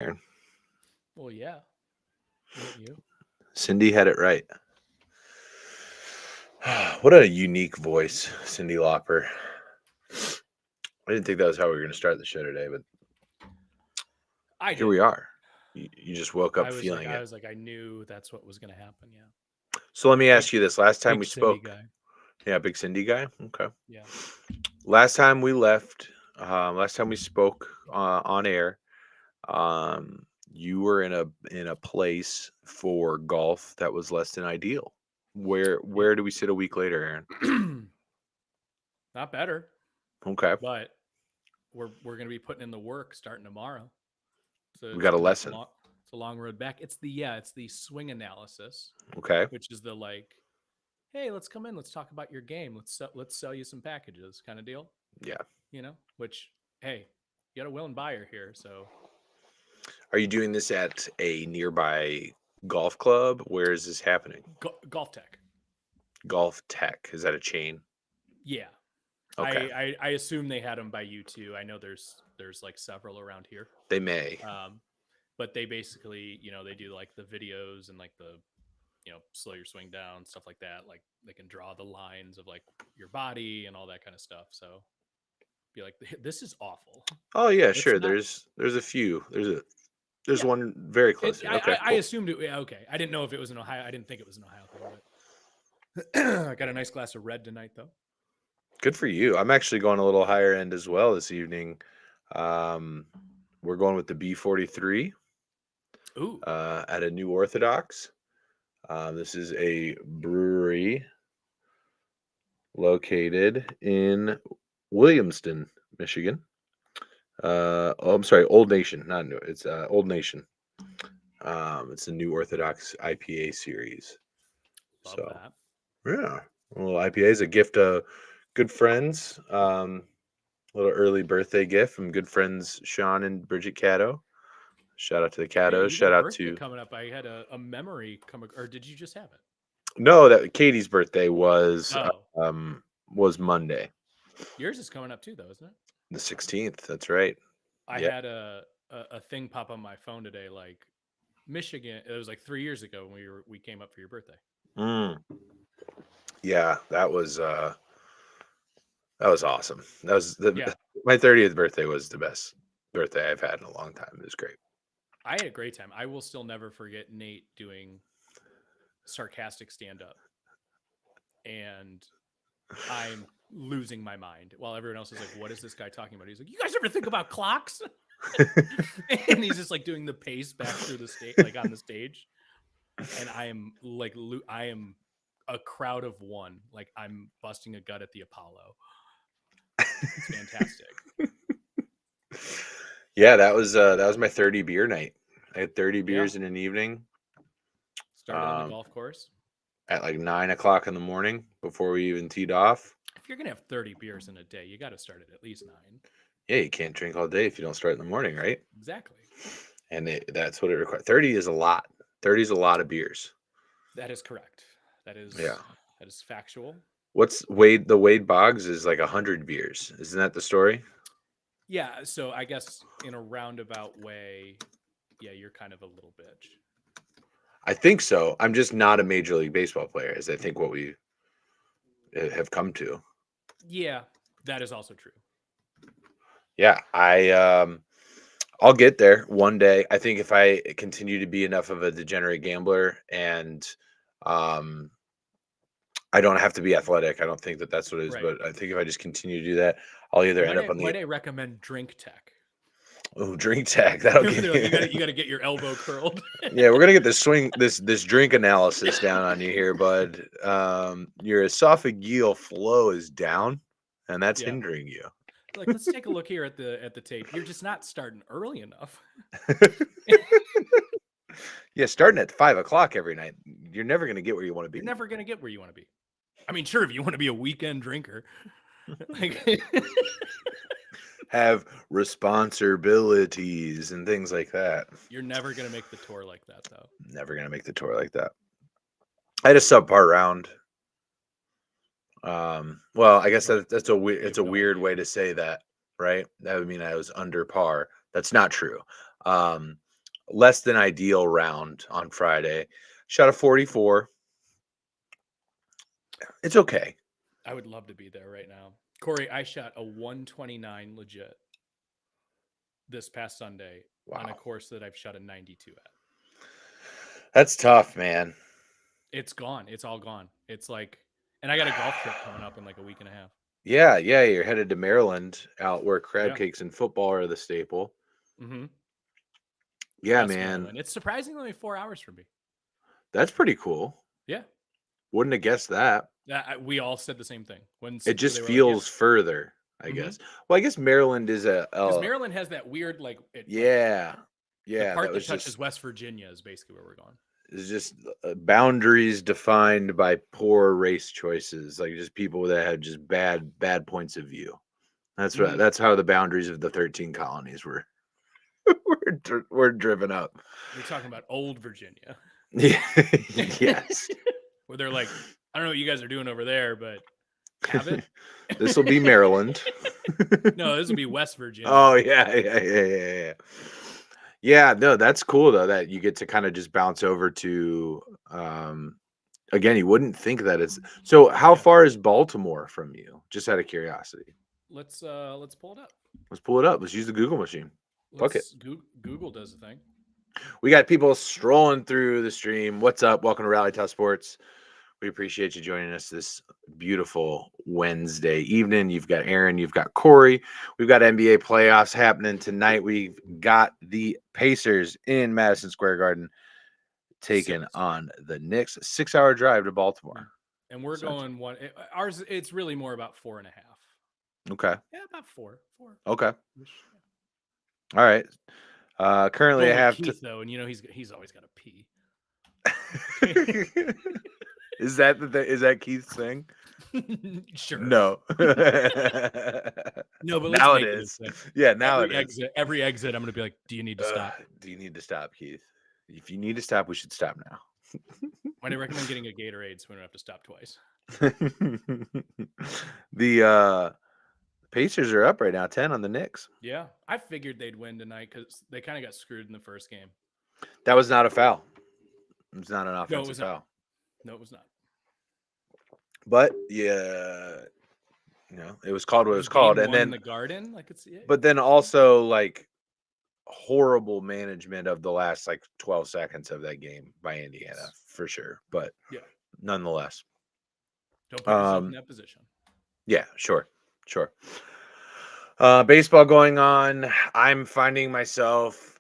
Aaron. Well, yeah. Wouldn't you? Cindy had it right. What a unique voice, Cindy Lauper. I didn't think that was how we were going to start the show today, but I here we didn't. are. You just woke up I was like, feeling I it. was like, I knew that's what was going to happen. Yeah. So let me Big, ask you this. Last time big we Cindy spoke, guy. yeah, big Cindy guy. Okay. Yeah. Last time we left, last time we spoke on air, you were in a place for golf that was less than ideal. Where do we sit a week later, Aaron? Yeah. Not better, Okay. but we're going to be putting in the work starting tomorrow. So We got a lesson. it's a long road back. It's the swing analysis, Okay. which is the like, hey, let's come in, let's talk about your game, let's sell you some packages kind of deal, Yeah. Which, hey, you got a willing buyer here, so Are you doing this at a nearby golf club? Where is this happening? Golf Tech. Golf Tech. Is that a chain? Yeah. Okay. I assume they had them by you too. I know there's like several around here. They may. Um, but they basically, they do like the videos and like the, slow your swing down, stuff like that. Like they can draw the lines of like your body and all that kind of stuff. So be like, this is awful. Oh yeah, It's sure. not. There's a few. There's Yeah. one very close here. Okay, I cool. assumed it. Yeah, okay. I didn't know if it was in Ohio. I didn't think it was an Ohio thing, but I got a nice glass of red tonight though. Good for you. I'm actually going a little higher end as well this evening. Um, we're going with the B43 Ooh. at a New Orthodox. This is a brewery located in Williamston, Michigan. Oh, I'm sorry, Old Nation, not New. It's Old Nation. It's a New Orthodox IPA series. Love So that. yeah, well, IPA is a gift of good friends. A little early birthday gift from good friends Sean and Bridget Caddo. Shout out to the Hey, Caddos. you got Shout a out birthday to coming up. I had a memory come, or did you just have it? no, that Katie's birthday Oh, was Monday, yours is coming up too, though, isn't it? the 16th. That's right. I Yeah. had a thing pop on my phone today, like Michigan. It was like 3 years ago when we came up for your birthday. Mm, yeah, that was awesome. That was Yeah, my 30th birthday was the best birthday I've had in a long time. It was great. I had a great time. I will still never forget Nate doing sarcastic stand up, and I'm losing my mind while everyone else is like, "What is this guy talking about?" He's like, "You guys ever think about clocks?" And he's just like doing the pace back through the stage, like on the stage, and I am like, I am a crowd of one. Like I'm busting a gut at the Apollo. It's fantastic. Yeah, that was my 30 beer night. I had 30 Yeah. beers in an evening. Started on the Um, golf course. at like 9 o'clock in the morning before we even teed off. If you're gonna have 30 beers in a day, you got to start at least 9. Yeah, you can't drink all day if you don't start in the morning, right? Exactly. And that's what it requires. 30 is a lot. 30 is a lot of beers. That is correct. That Yeah. is that is factual. What's Wade? The Wade Boggs is like 100 beers. Isn't that the story? Yeah. So I guess in a roundabout way, yeah, you're kind of a little bitch. I think so. I'm just not a Major League Baseball player, as I think what we have come to. Yeah, that is also true. Yeah, I'll get there one day. I think if I continue to be enough of a degenerate gambler and um I don't have to be athletic. I don't think that that's what it is, Right. but I think if I just continue to do that, I'll either end up on the Might I recommend Drink Tech? drink tag. That'll They're get like, me. you got to get your elbow curled. Yeah, we're gonna get this drink analysis down on you here, bud. Your esophageal flow is down, and that's Yeah. hindering you. Like, let's take a look here at the tape. You're just not starting early enough. Yeah, starting at 5 o'clock every night, you're never gonna get where you want to You're be. never gonna get where you want to be. I mean, sure, if you want to be a weekend drinker, like, Have responsibilities and things like that. you're never gonna make the tour like that, though. Never gonna make the tour like that. I had a subpar round. Well, I guess that's a weird. You It's have a no weird way idea. to say that, right? That would mean I was under par. That's not true. Um, less than ideal round on Friday. Shot a 44. It's okay. I would love to be there right now. Corey, I shot a 129 legit this past Sunday on a Wow. course that I've shot a 92 at. That's tough, man. It's gone. It's all gone. It's like, and I got a golf trip coming up in like a week and a half. Yeah, you're headed to Maryland, out where crab Yeah. cakes and football are the staple. Mm-hmm. Yeah, West man. Maryland. It's surprisingly only 4 hours from me. That's pretty cool. Yeah. Wouldn't have guessed that. We all said the same thing. When It just they were feels like, further, I Mhm. guess. Well, I guess Maryland is because Maryland has that weird like yeah. the Yeah, part that that was touches just West Virginia is basically where we're going. it's just boundaries defined by poor race choices, like just people that had just bad points of view. That's right. Mhm. That's how the boundaries of the 13 colonies were were driven up. You're talking about old Virginia. Yeah. Yes. Where they're like, I don't know what you guys are doing over there, but have it. This will be Maryland. No, this will be West Virginia. Oh yeah. Yeah, no, that's cool though that you get to kind of just bounce over to again, you wouldn't think that it's so how Yeah. far is Baltimore from you? Just out of curiosity. Let's pull it up. Let's pull it up. Let's use the Google machine. Fuck it. Google does the thing. We got people strolling through the stream. What's up? Welcome to Rally Top Sports. We appreciate you joining us this beautiful Wednesday evening. You've got Aaron, you've got Corey. We've got NBA playoffs happening tonight. We've got the Pacers in Madison Square Garden taking on the Knicks. A 6-hour drive to Baltimore. And we're going one. Ours, it's really more about 4.5. Okay. Yeah, about 4. Okay. All right. Currently, I have Keith though, and you know he's always got to pee. Is that Keith's thing? Sure. No. No, but now it is. Yeah, now it is. Every exit, I'm gonna be like, "Do you need to stop? Do you need to stop, Keith? If you need to stop, we should stop now." Might I recommend getting a Gatorade so we don't have to stop twice? The Pacers are up right now, 10 on the Knicks. Yeah, I figured they'd win tonight because they kind of got screwed in the first game. That was not a foul. It was not an offensive foul. No, it was not. But yeah, it was called what it was called, and then in the Garden, like But then also like horrible management of the last like 12 seconds of that game by Indiana for sure. But yeah, nonetheless, don't put yourself in that position. Yeah, sure. Baseball going on. I'm finding myself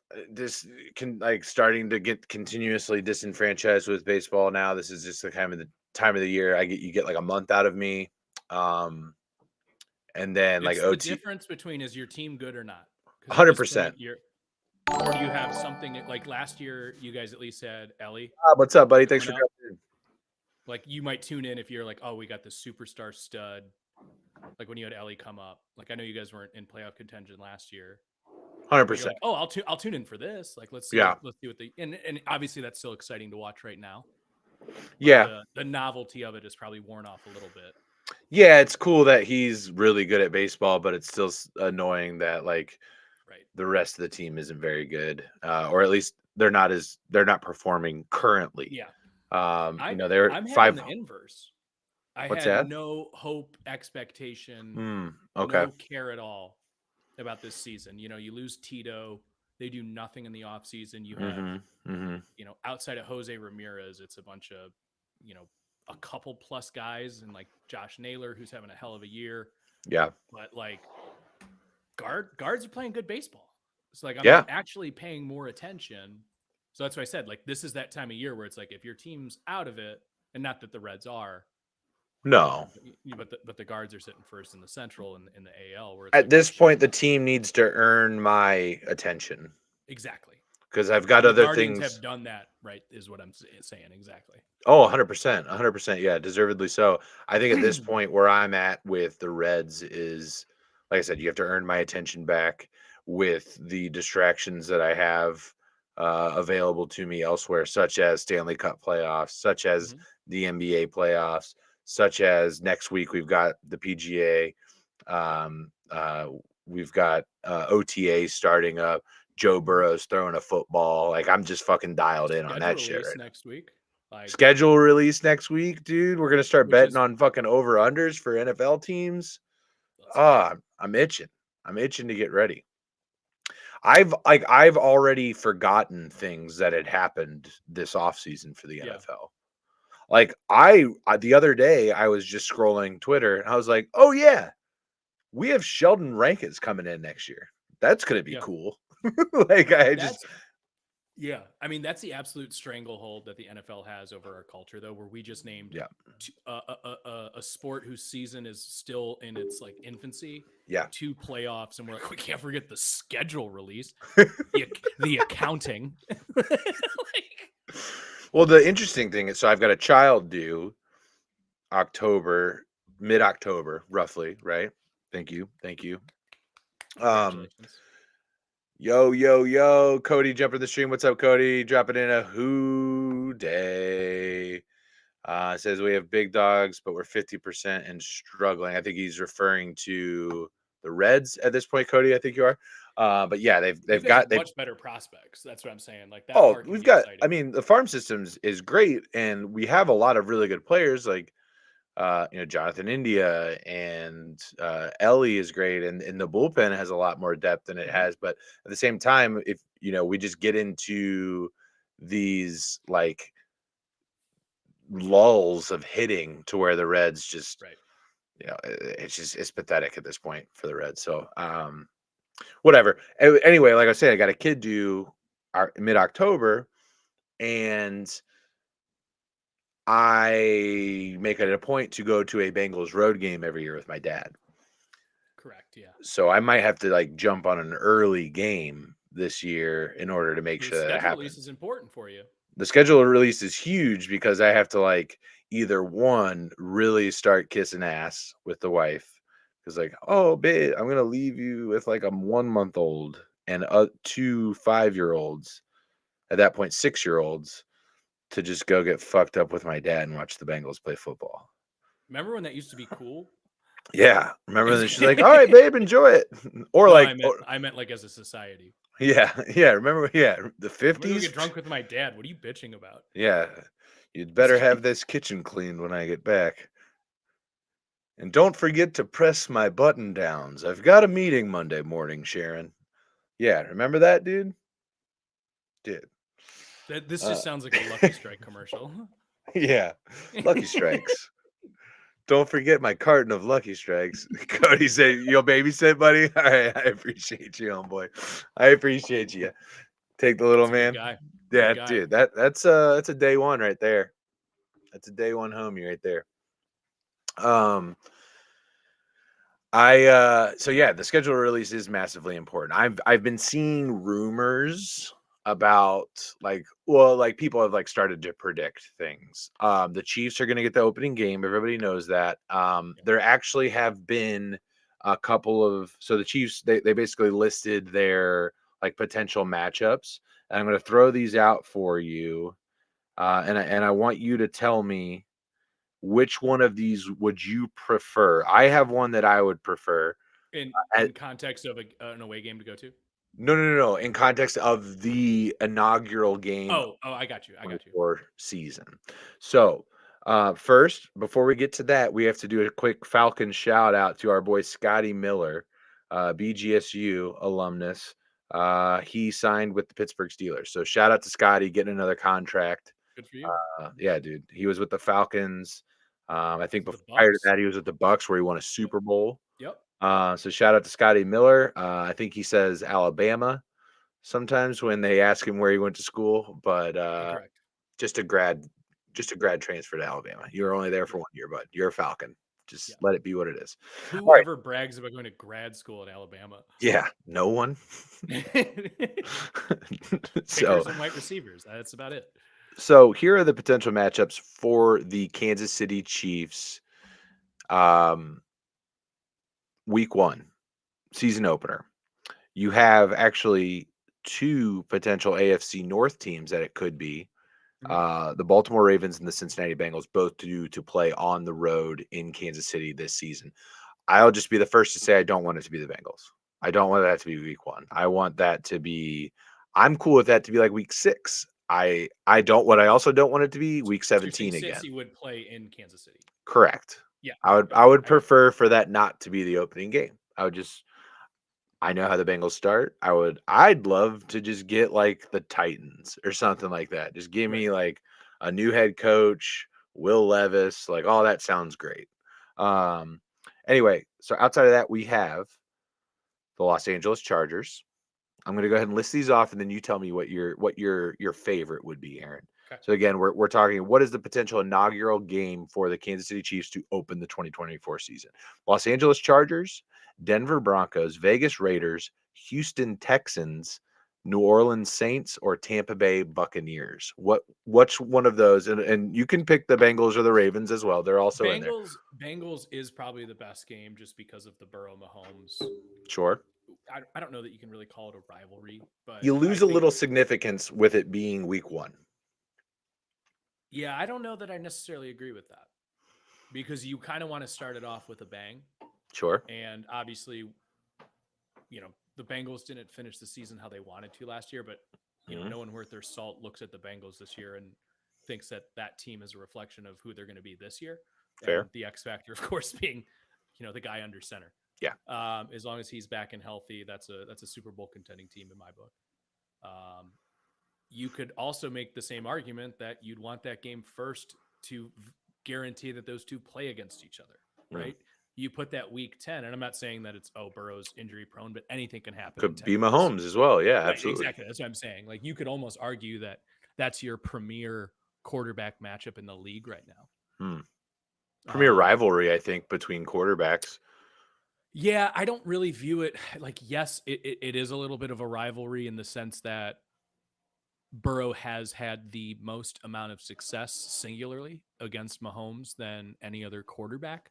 starting to get continuously disenfranchised with baseball now. This is just the kind of the time of the year you get like a month out of me. And then it's like the difference between is your team good or not? 100%. Or do you have something like last year? You guys at least had Ellie. What's up, buddy? Thanks for coming in. Like you might tune in if you're like, oh, we got the superstar stud. Like when you had Ellie come up. Like I know you guys weren't in playoff contention last year. 100%. Like, oh, I'll tune in for this. Like let's see. Let's see what and obviously that's still exciting to watch right now. Yeah. The novelty of it is probably worn off a little bit. Yeah, it's cool that he's really good at baseball, but it's still annoying that like the rest of the team isn't very good, or at least they're not performing currently. Yeah. They're I'm 5. The inverse. I What's had that? no hope, expectation, okay. No care at all about this season. You lose Tito. They do nothing in the offseason. You have, outside of Jose Ramirez, it's a bunch of, a couple plus guys and like Josh Naylor, who's having a hell of a year. Yeah. But like guards are playing good baseball. It's like, I'm actually paying more attention. So that's why I said, like, this is that time of year where it's like, if your team's out of it, and not that the Reds are, no, but the guards are sitting first in the Central and in the AL. Where at this point, the team needs to earn my attention. Exactly. Because I've got other Guardians things. Have done that, right? Is what I'm saying. Exactly. Oh, 100%. Yeah, deservedly so. I think at this point where I'm at with the Reds is, like I said, you have to earn my attention back with the distractions that I have available to me elsewhere, such as Stanley Cup playoffs, such as the NBA playoffs, such as next week we've got the PGA. We've got OTA starting up. Joe Burrow's throwing a football. Like I'm just fucking dialed in on Schedule that shit release right now. next week. Like, Schedule release next week, dude. We're gonna start Which betting is- on fucking over unders for NFL teams. let's go. I'm itching. I'm itching to get ready. I've already forgotten things that had happened this offseason for the Yeah. NFL. Like I the other day I was just scrolling Twitter and I was like, "Oh yeah, we have Sheldon Rankins coming in next year. That's going to be Yeah. cool." Like I just Yeah, I mean that's the absolute stranglehold that the NFL has over our culture, though, where we just named Yeah. a sport whose season is still in its like infancy, Yeah. 2 playoffs, and we're like, we can't forget the schedule release, the accounting. Like, Well, the interesting thing is, so I've got a child due mid-October, roughly, right? Thank you. congratulations. Yo, Cody jumping the stream. What's up, Cody? Dropping in a who day. Says we have big dogs, but we're 50% and struggling. I think he's referring to the Reds at this point, Cody. I think you are. But yeah, they've got much better prospects. That's what I'm saying. Like that. Oh, part can we've be got. exciting. I mean, the farm systems is great, and we have a lot of really good players like Jonathan India and Ellie is great, and the bullpen has a lot more depth than it has. But at the same time, if we just get into these like lulls of hitting to where the Reds just Right. it's pathetic at this point for the Reds. So whatever. Anyway, like I said, I got a kid due mid-October, and I make it a point to go to a Bengals road game every year with my dad. Correct. Yeah. So I might have to like jump on an early game this year in order to make The sure that schedule happens. release is important for you. The schedule release is huge because I have to like either one really start kissing ass with the wife because like, oh babe, I'm gonna leave you with like a 1-month-old and 2 5-year-olds, at that point 6-year-olds, to just go get fucked up with my dad and watch the Bengals play football. Remember when that used to be cool? Yeah, remember that she's like, all right babe, enjoy it. Or No, like I meant like as a society. yeah, remember the I'm gonna 50s. get drunk with my dad. What are you bitching about? Yeah, you'd better have this kitchen cleaned when I get back. And don't forget to press my button downs. I've got a meeting Monday morning, Sharon. Yeah, remember that, dude? Did. This just sounds like a Lucky Strike commercial. Yeah, Lucky Strikes. Don't forget my carton of Lucky Strikes. Cody said, "You'll babysit, buddy." All right, I appreciate you, homeboy. I appreciate you. Take the little That's a good man. guy. Yeah, Good guy. dude. That's a day one right there. That's a day one homie right there. So yeah, the schedule release is massively important. I've been seeing rumors about like people have like started to predict things. The Chiefs are going to get the opening game. Everybody knows that. There actually have been a couple of the Chiefs they basically listed their like potential matchups. And I'm going to throw these out for you. And I want you to tell me which one of these would you prefer? I have one that I would prefer. In context of an away game to go to? No. In context of the inaugural game Oh, I got you. for season. So, first, before we get to that, we have to do a quick Falcon shout out to our boy Scotty Miller, BGSU alumnus. He signed with the Pittsburgh Steelers. So shout out to Scotty getting another contract. Good for you. Yeah, dude. He was with the Falcons. I think The prior to Bucks. that, he was with the Bucks where he won a Super Bowl. Yep. So shout out to Scotty Miller. I think he says Alabama sometimes when they ask him where he went to school, but Correct. just a grad transfer to Alabama. You were only there for 1 year, but you're a Falcon. Just let it be what it is. Whoever brags about going to grad school at Alabama? Yeah, no one. Kickers and white receivers. That's about it. So here are the potential matchups for the Kansas City Chiefs. Week 1, season opener. You have actually 2 potential AFC North teams that it could be. The Baltimore Ravens and the Cincinnati Bengals both due to play on the road in Kansas City this season. I'll just be the first to say I don't want it to be the Bengals. I don't want that to be week 1. I want that to be. I'm cool with that to be like week 6. I don't. What I also don't want it to be week So you're saying 17 again. Cincy would play in Kansas City? Correct. Yeah, I okay, would I- prefer for that not to be the opening game. I know how the Bengals start. I'd love to just get like the Titans or something like that. Just give me like a new head coach, Will Levis, like all that sounds great. Anyway, so outside of that, we have the Los Angeles Chargers. I'm going to go ahead and list these off, and then you tell me what your favorite would be, Aaron. Okay. So again, we're talking what is the potential inaugural game for the Kansas City Chiefs to open the 2024 season? Los Angeles Chargers, Denver Broncos, Vegas Raiders, Houston Texans, New Orleans Saints, or Tampa Bay Buccaneers. What's one of those? And you can pick the Bengals or the Ravens as well. They're also in there. Bengals is probably the best game just because of the Burrow Mahomes. Sure. I don't know that you can really call it a rivalry, but You lose a little significance with it being week 1. Yeah, I don't know that I necessarily agree with that because you kind of want to start it off with a bang. Sure. And obviously, the Bengals didn't finish the season how they wanted to last year, but no one worth their salt looks at the Bengals this year and thinks that team is a reflection of who they're going to be this year. Fair. And the X factor, of course, being, the guy under center. Yeah. As long as he's back and healthy, that's a Super Bowl contending team in my book. You could also make the same argument that you'd want that game first to guarantee that those two play against each other, right? You put that week 10, and I'm not saying that it's, Burrow's injury prone, but anything can happen. Could be Mahomes as well. Yeah, right, absolutely. Exactly. That's what I'm saying. Like you could almost argue that that's your premier quarterback matchup in the league right now. Premier rivalry, I think, between quarterbacks. Yeah, I don't really view it like, yes, it is a little bit of a rivalry in the sense that Burrow has had the most amount of success singularly against Mahomes than any other quarterback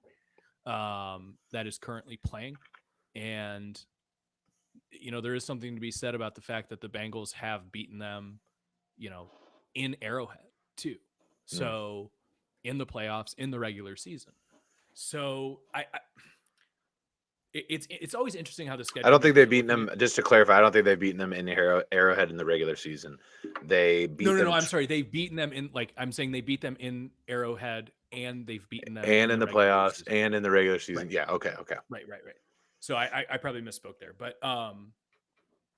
that is currently playing. And, there is something to be said about the fact that the Bengals have beaten them, in Arrowhead too. So in the playoffs, in the regular season. So it's always interesting how the schedule. I don't think they've beaten them. Just to clarify, I don't think they've beaten them in Arrowhead in the regular season. They beat them. No. I'm sorry. They've beaten them I'm saying they beat them in Arrowhead, and they've beaten them and in the playoffs season. and in the regular season. Right. Yeah. Okay. Right. So I probably misspoke there, but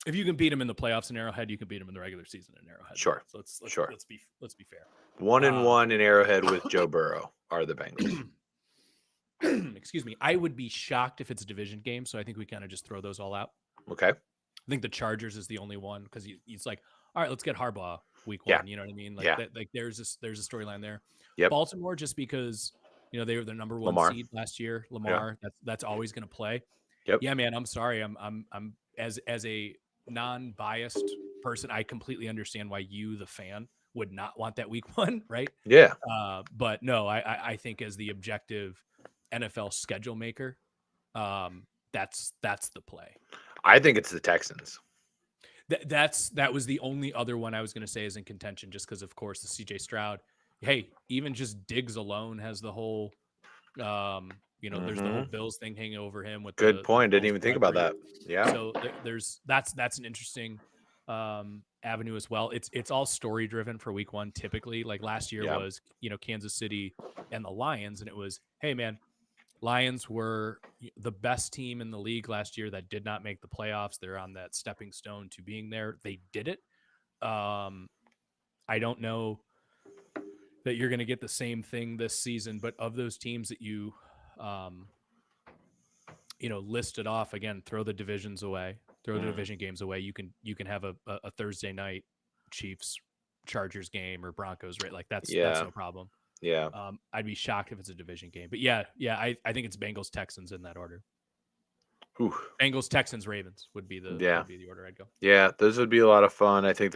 if you can beat them in the playoffs in Arrowhead, you can beat them in the regular season in Arrowhead. Sure. So let's be fair. 1-1 in Arrowhead with Joe Burrow are the Bengals. Excuse me. I would be shocked if it's a division game. So I think we kind of just throw those all out. Okay. I think the Chargers is the only one because it's like, all right, let's get Harbaugh week 1. Yeah. You know what I mean? Like like there's a storyline there. Yep. Baltimore, just because they were the number 1 Lamar. seed last year. Lamar, that's always going to play. Yep. Yeah, man. I'm sorry. I'm as a non-biased person, I completely understand why you, the fan, would not want that week 1, right? Yeah. But no, I think as the objective NFL schedule maker, that's the play. I think it's the Texans. That was the only other one I was going to say is in contention, just because, of course, the CJ Stroud. Hey, even just Diggs alone has the whole, there's the whole Bills thing hanging over him. With good point. Didn't even think about that. Yeah. So that's an interesting avenue as well. It's all story driven for week 1 typically. Like last year was Kansas City and the Lions, and it was, hey man, Lions were the best team in the league last year that did not make the playoffs. They're on that stepping stone to being there. They did it. I don't know that you're going to get the same thing this season, but of those teams that you listed off, again, throw the divisions away, throw the division games away. You can have a Thursday night Chiefs Chargers game or Broncos, right? Like that's no problem. Yeah. I'd be shocked if it's a division game, but yeah. I think it's Bengals Texans in that order. Ooh. Bengals Texans Ravens would be the order I'd go. Yeah, those would be a lot of fun. I think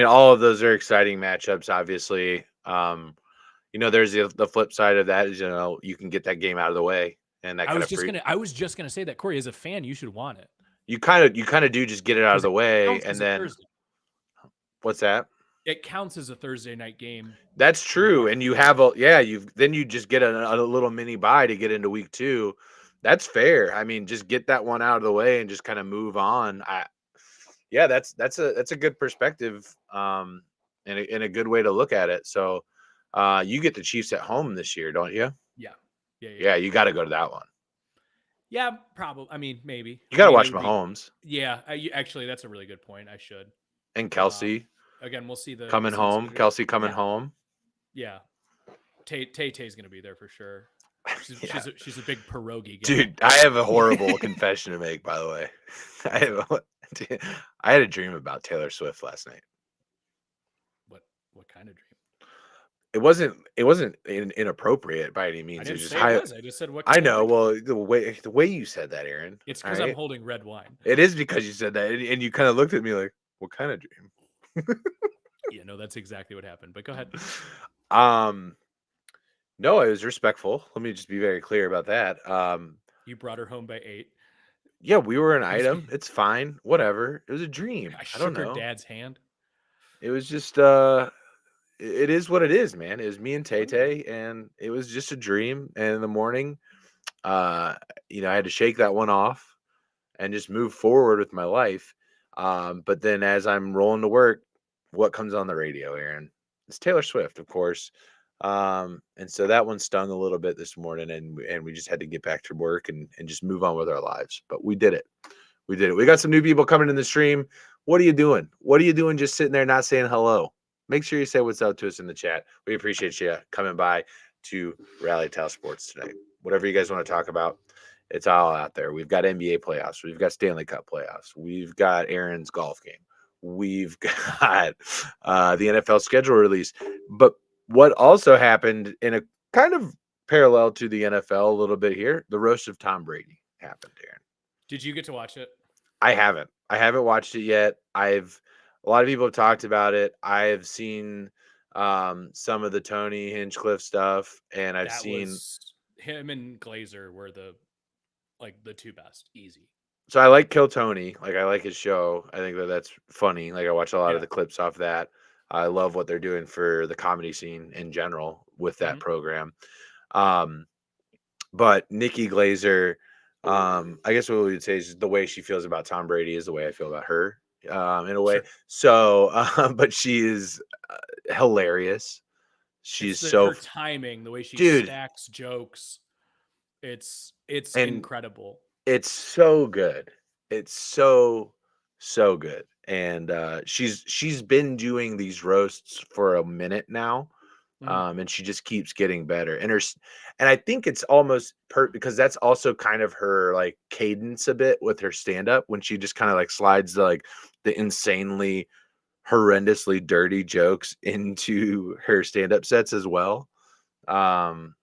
all of those are exciting matchups. Obviously, there's the flip side of that is you can get that game out of the way, and that I was just gonna say that, Corey, as a fan, you should want it. You kind of do just get it out of the way, and then what's that? It counts as a Thursday night game. That's true, and you have you just get a little mini bye to get into week 2. That's fair. I mean, just get that one out of the way and just kind of move on. Yeah, that's a good perspective, and a good way to look at it. So, you get the Chiefs at home this year, don't you? Yeah. Yeah. Yeah. Yeah, you got to go to that one. Yeah, probably. I mean, maybe. You I got to mean, it watch would be. Mahomes Yeah, actually, that's a really good point. I should. and Um, Kelsey again, we'll coming see the home. schedule. Kelsey coming Yeah, home. yeah. Tay-Tay's gonna be there for sure. Yeah, She's a big pierogi gal. dude, I have a horrible confession to make. By the way, I have, dude, I had a dream about Taylor Swift last night. What kind of dream? It wasn't inappropriate by any I means. It didn't was just say it high. was. I just said what I kind of know. dream. Well, the way you said that, Aaron. It's All because I'm right, holding red wine. it is because you said that, and you kind of looked at me like, "What kind of dream?" Yeah, no, that's exactly what happened. But go ahead. Um, no, it was respectful. Let me just be very clear about that. You brought her home by 8. Yeah, we were an item. It's fine. Whatever. It was a dream. I I don't shook her know. dad's hand. It was just it is what it is, man. It was me and Tay Oh, yeah. Tay, and it was just a dream. And in the morning, uh, I had to shake that one off and just move forward with my life. But then as I'm rolling to work, what comes on the radio, Aaron? It's Taylor Swift, of course. And so that one stung a little bit this morning, and we just had to get back to work and just move on with our lives. But we did it. We did it. We got some new people coming in the stream. What are you doing? What are you doing just sitting there not saying hello? Make sure you say what's up to us in the chat. We appreciate you coming by to Rally Tile Sports tonight. Whatever you guys want to talk about, it's all out there. We've got NBA playoffs. We've got Stanley Cup playoffs. We've got Aaron's golf game. We've got the NFL schedule release. But what also happened in a kind of parallel to the NFL a little bit here, the roast of Tom Brady happened, Aaron. Did you get to watch it? I haven't. I haven't watched it yet. A lot of people have talked about it. I've seen some of the Tony Hinchcliffe stuff, and I've That seen. was him and Glazer were the two best. Easy. So I like Kill Tony. Like I like his show. I think that's funny. Like I watch a lot of Yeah. the clips off that. I love what they're doing for the comedy scene in general with that Mhm. program. But Nikki Glazer, I guess what we would say is the way she feels about Tom Brady is the way I feel about her, in a way. Sure. So, but she is hilarious. She's It's so her timing, the way she dude, stacks jokes. It's and incredible. it's so good. It's so good. And she's been doing these roasts for a minute now. Mhm. And she just keeps getting better. And I think it's almost because that's also kind of her like cadence a bit with her stand up when she just kind of like slides the insanely horrendously dirty jokes into her stand up sets as well. Um,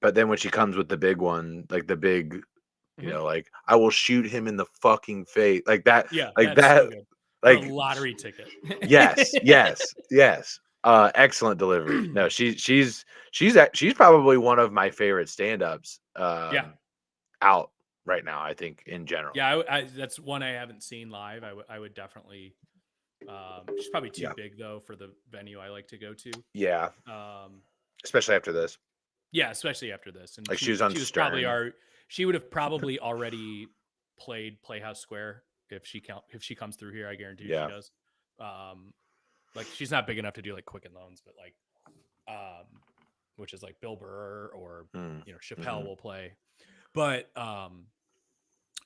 but then when she comes with the big one, like the big, Mhm. like I will shoot him in the fucking face, like that, Yeah, like that's that, so good. What a like lottery ticket. yes, yes, yes. Excellent delivery. No, she's probably one of my favorite stand-ups Yeah. out right now, I think, in general. Yeah, that's one I haven't seen live. I would definitely. She's probably too Yeah. big though for the venue I like to go to. Yeah, Um, especially after this. yeah, especially after this, and Like she was on she was probably Stern. she would have probably already played Playhouse Square if she comes through here. I guarantee she Yeah. does. Like she's not big enough to do like Quicken Loans, but like, which is like Bill Burr or Chappelle will play. But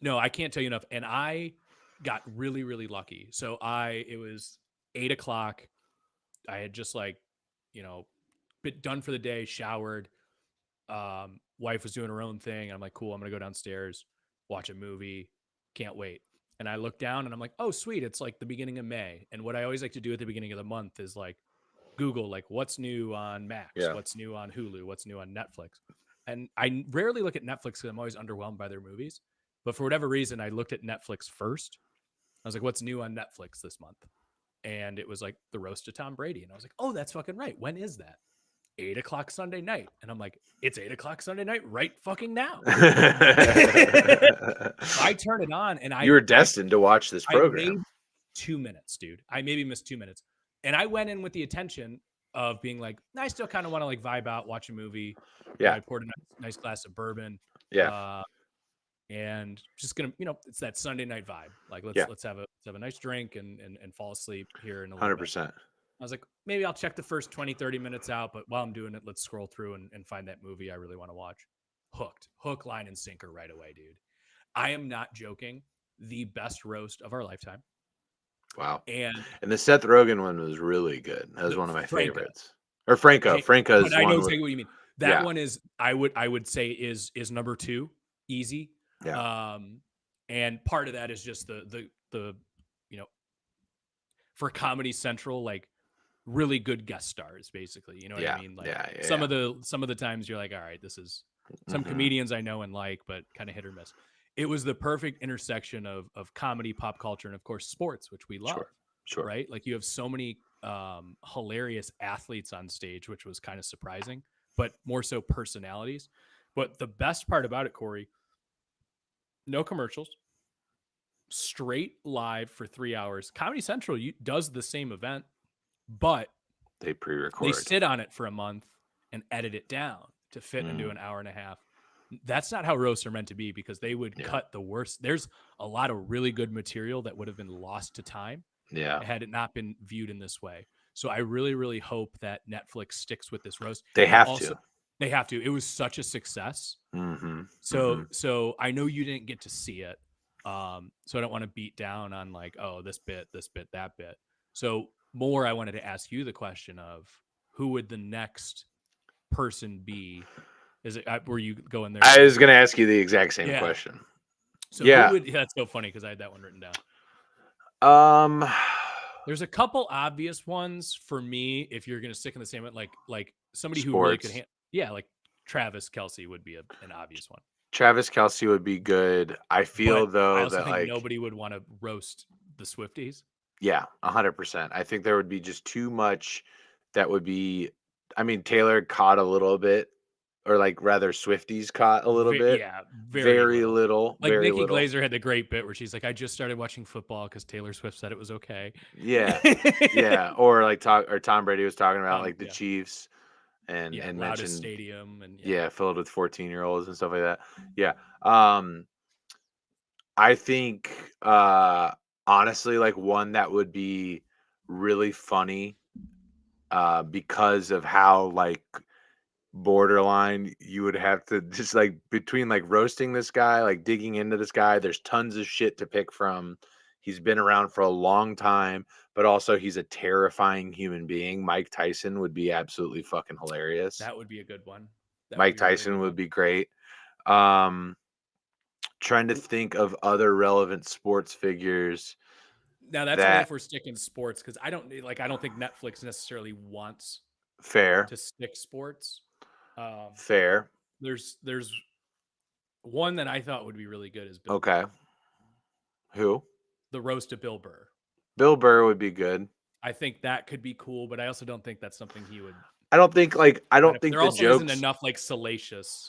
no, I can't tell you enough. And I got really, really lucky. So it was 8:00. I had just been done for the day, showered. Wife was doing her own thing. I'm like, cool, I'm gonna go downstairs, watch a movie. Can't wait. And I look down and I'm like, oh, sweet. It's like the beginning of May. And what I always like to do at the beginning of the month is like Google, like, what's new on Max? Yeah. What's new on Hulu? What's new on Netflix? And I rarely look at Netflix because I'm always underwhelmed by their movies. But for whatever reason, I looked at Netflix first. I was like, what's new on Netflix this month? And it was like the roast of Tom Brady. And I was like, oh, that's fucking right. When is that? 8:00 Sunday night. And I'm like, it's 8:00 Sunday night right fucking now. So I turn it on and you were destined to watch this program. I made 2 minutes, dude. I maybe missed 2 minutes. And I went in with the intention of being like, I still kind of want to like vibe out, watch a movie. Yeah. I poured a nice glass of bourbon. Yeah. And just gonna, it's that Sunday night vibe. Like Yeah. let's have a nice drink and fall asleep here in a little bit. 100%. I was like, maybe I'll check the first 20, 30 minutes out, but while I'm doing it, let's scroll through and find that movie I really want to watch. Hook, line, and sinker right away, dude. I am not joking. The best roast of our lifetime. Wow. And the Seth Rogen one was really good. That was one of my Franco. favorites. Or Franco. Franco's but I know one. exactly what you mean. That one is, I would say is number 2, easy. Yeah. And part of that is just the for Comedy Central, like really good guest stars, basically. You know what I mean? Like some of the times you're like, all right, this is some comedians I know and like, but kind of hit or miss. It was the perfect intersection of comedy, pop culture, and of course sports, which we love. Sure. Right? Like you have so many hilarious athletes on stage, which was kind of surprising, but more so personalities. But the best part about it, Corey, no commercials, straight live for 3 hours. Comedy Central does the same event, but they pre-record. They sit on it for a month and edit it down to fit into an hour and a half. That's not how roasts are meant to be, because they would cut the worst. There's a lot of really good material that would have been lost to time had it not been viewed in this way. So I really, really hope that Netflix sticks with this roast. They have to. They have to. It was such a success. So I know you didn't get to see it. So I don't want to beat down on like, oh, this bit, that bit. So I wanted to ask you the question of who would the next person be? Is it, were you going there? I was going to ask you the exact same question. So that's so funny because I had that one written down. There's a couple obvious ones for me. If you're going to stick in the same, like somebody who really could, like Travis Kelce would be an obvious one. Travis Kelce would be good. I feel though I also that think like nobody would want to roast the Swifties. Yeah, 100%. I think there would be just too much that would be. I mean, Taylor caught a little bit, or like rather Swifties caught a little bit. Yeah, very little. Like very Nikki little. Glaser had the great bit where she's like, "I just started watching football because Taylor Swift said it was okay." Yeah, yeah. Or like Tom Brady was talking about like the Chiefs and mentioned stadium and filled with 14-year-olds and stuff like that. Yeah. I think honestly, like one that would be really funny because of how like borderline you would have to just like between like roasting this guy, like digging into this guy. There's tons of shit to pick from. He's been around for a long time, but also he's a terrifying human being. Mike Tyson would be absolutely fucking hilarious. That would be a good one. Mike Tyson would be great. Trying to think of other relevant sports figures. Now that's only if we're sticking sports, because I don't think Netflix necessarily wants to stick sports. Fair. There's one that I thought would be really good is Bill. Okay. Burr. Who? The roast of Bill Burr. Bill Burr would be good. I think that could be cool, but I also don't think that's something he would. I don't think there the also jokes isn't enough like salacious.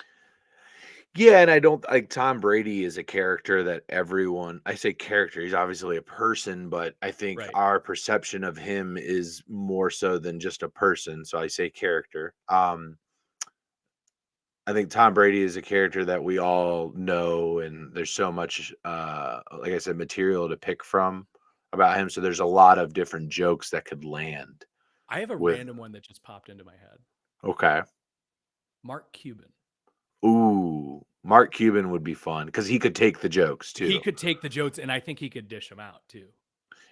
Yeah, and I don't like Tom Brady is a character that everyone. I say character; he's obviously a person, but I think our perception of him is more so than just a person. So I say character. I think Tom Brady is a character that we all know, and there's so much, like I said, material to pick from about him. So there's a lot of different jokes that could land. I have a random one that just popped into my head. Okay. Mark Cuban. Ooh, Mark Cuban would be fun because he could take the jokes too. He could take the jokes, and I think he could dish them out too.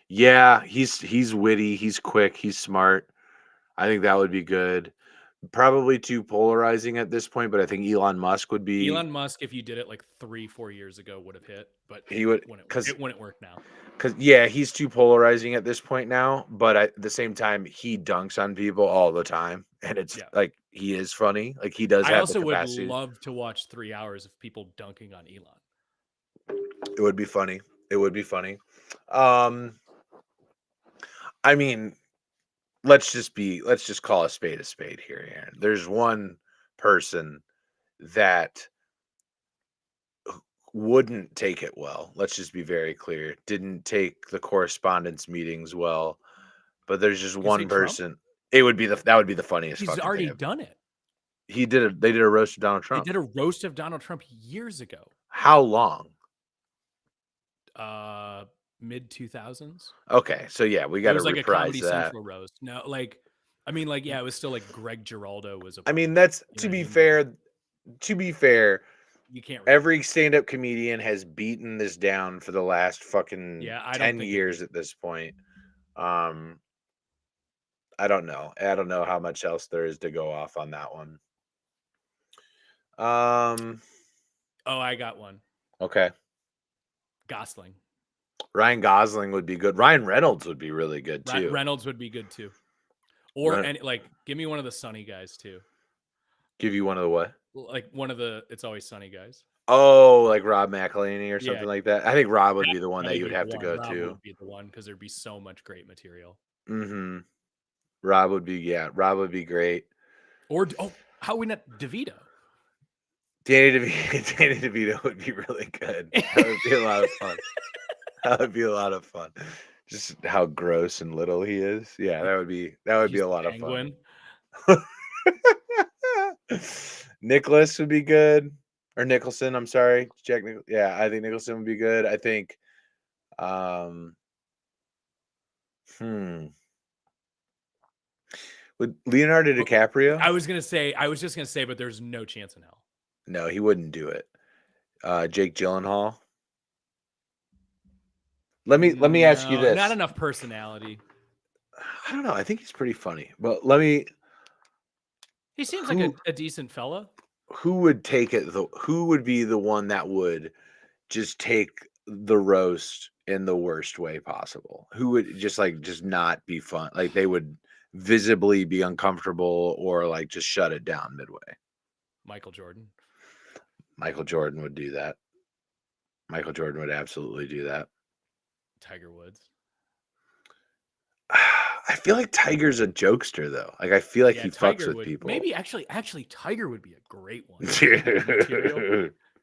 Yeah, he's witty, he's quick, he's smart. I think that would be good. Probably too polarizing at this point, but I think Elon Musk would be. Elon Musk, if you did it like 3-4 years ago, would have hit, but he would because it wouldn't work now. Because he's too polarizing at this point now. But at the same time, he dunks on people all the time, and it's like he is funny. Like he does. I also would love to watch 3 hours of people dunking on Elon. It would be funny. It would be funny. I mean, let's just call a spade here, Aaron. There's one person that wouldn't take it well. Let's just be very clear. Didn't take the correspondence meetings well. But there's just one person. Trump? That would be the funniest. He's already done it. They did a roast of Donald They Trump. did a roast of Donald Trump years ago. How long? Mid 2000s. Okay, so yeah, we It got to was like a reprise Comedy that. Central roast. No, like, I mean, like, yeah, it was still like Greg Giraldo was a I part mean, of it, that's you know to what I be mean? fair. To be fair, You can't really, every stand-up comedian has beaten this down for the last fucking yeah, I don't 10 think years at this point. I don't know. I don't know how much else there is to go off on that one. Oh, I got one. Okay. Gosling. Ryan Gosling would be good. Ryan Reynolds would be really good too. Reynolds would be good too. Or Ren- and like, give me one of the Sunny guys too. Give you one of the what? Like one of the It's Always Sunny guys. Oh, like Rob McElhenney or Yeah. something like that. I think Rob would be the one that Probably you would be have the to one. go Rob to. would be the one because there'd be so much great material. Mm-hmm. Rob would be great. Or how we not DeVito? Danny DeVito would be really good. That would be a lot of fun. That would be a lot of fun. Just how gross and little he is. Yeah, that would be He's a lot of Penguin. fun. Nicholas would be good. Or Nicholson, I'm sorry. Jack yeah, I think Nicholson would be good. I think With Leonardo DiCaprio? I was just gonna say, but there's no chance in hell. No, he wouldn't do it. Jake Gyllenhaal. Let me ask you No, this. Not enough personality. I don't know. I think he's pretty funny. But let me. He seems like a decent fella. Who would take it? Who would be the one that would just take the roast in the worst way possible? Who would just not be fun? Like they would visibly be uncomfortable or like just shut it down midway. Michael Jordan. Michael Jordan would do that. Michael Jordan would absolutely do that. Tiger Woods. I feel like Tiger's a jokester though. Like I feel like he fucks with people. Maybe actually Tiger would be a great one.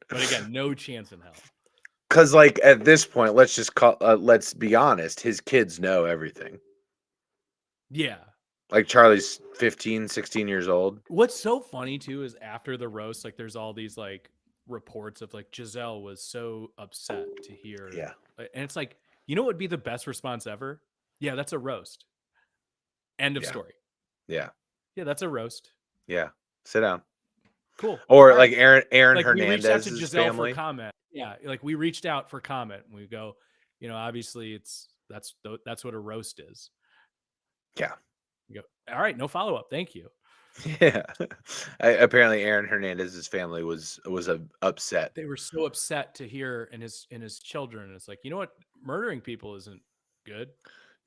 But again, no chance in hell. Cause like at this point, let's be honest, his kids know everything. Yeah. Like Charlie's 15, 16 years old. What's so funny too is after the roast, like there's all these like reports of like Giselle was so upset to hear. Yeah. And it's like, you know what would be the best response ever? Yeah, that's a roast. End of story. Yeah. Yeah, that's a roast. Yeah. Sit down. Cool. Or all like right. Aaron like we reached out to Hernandez's Giselle family. for comment. Yeah, like we reached out for comment and we go, you know, obviously that's what a roast is. Yeah. You go, all right, no follow-up. Thank you. Yeah. Apparently Aaron Hernandez's family was upset. They were so upset to hear in his children. It's like, you know what? Murdering people isn't good.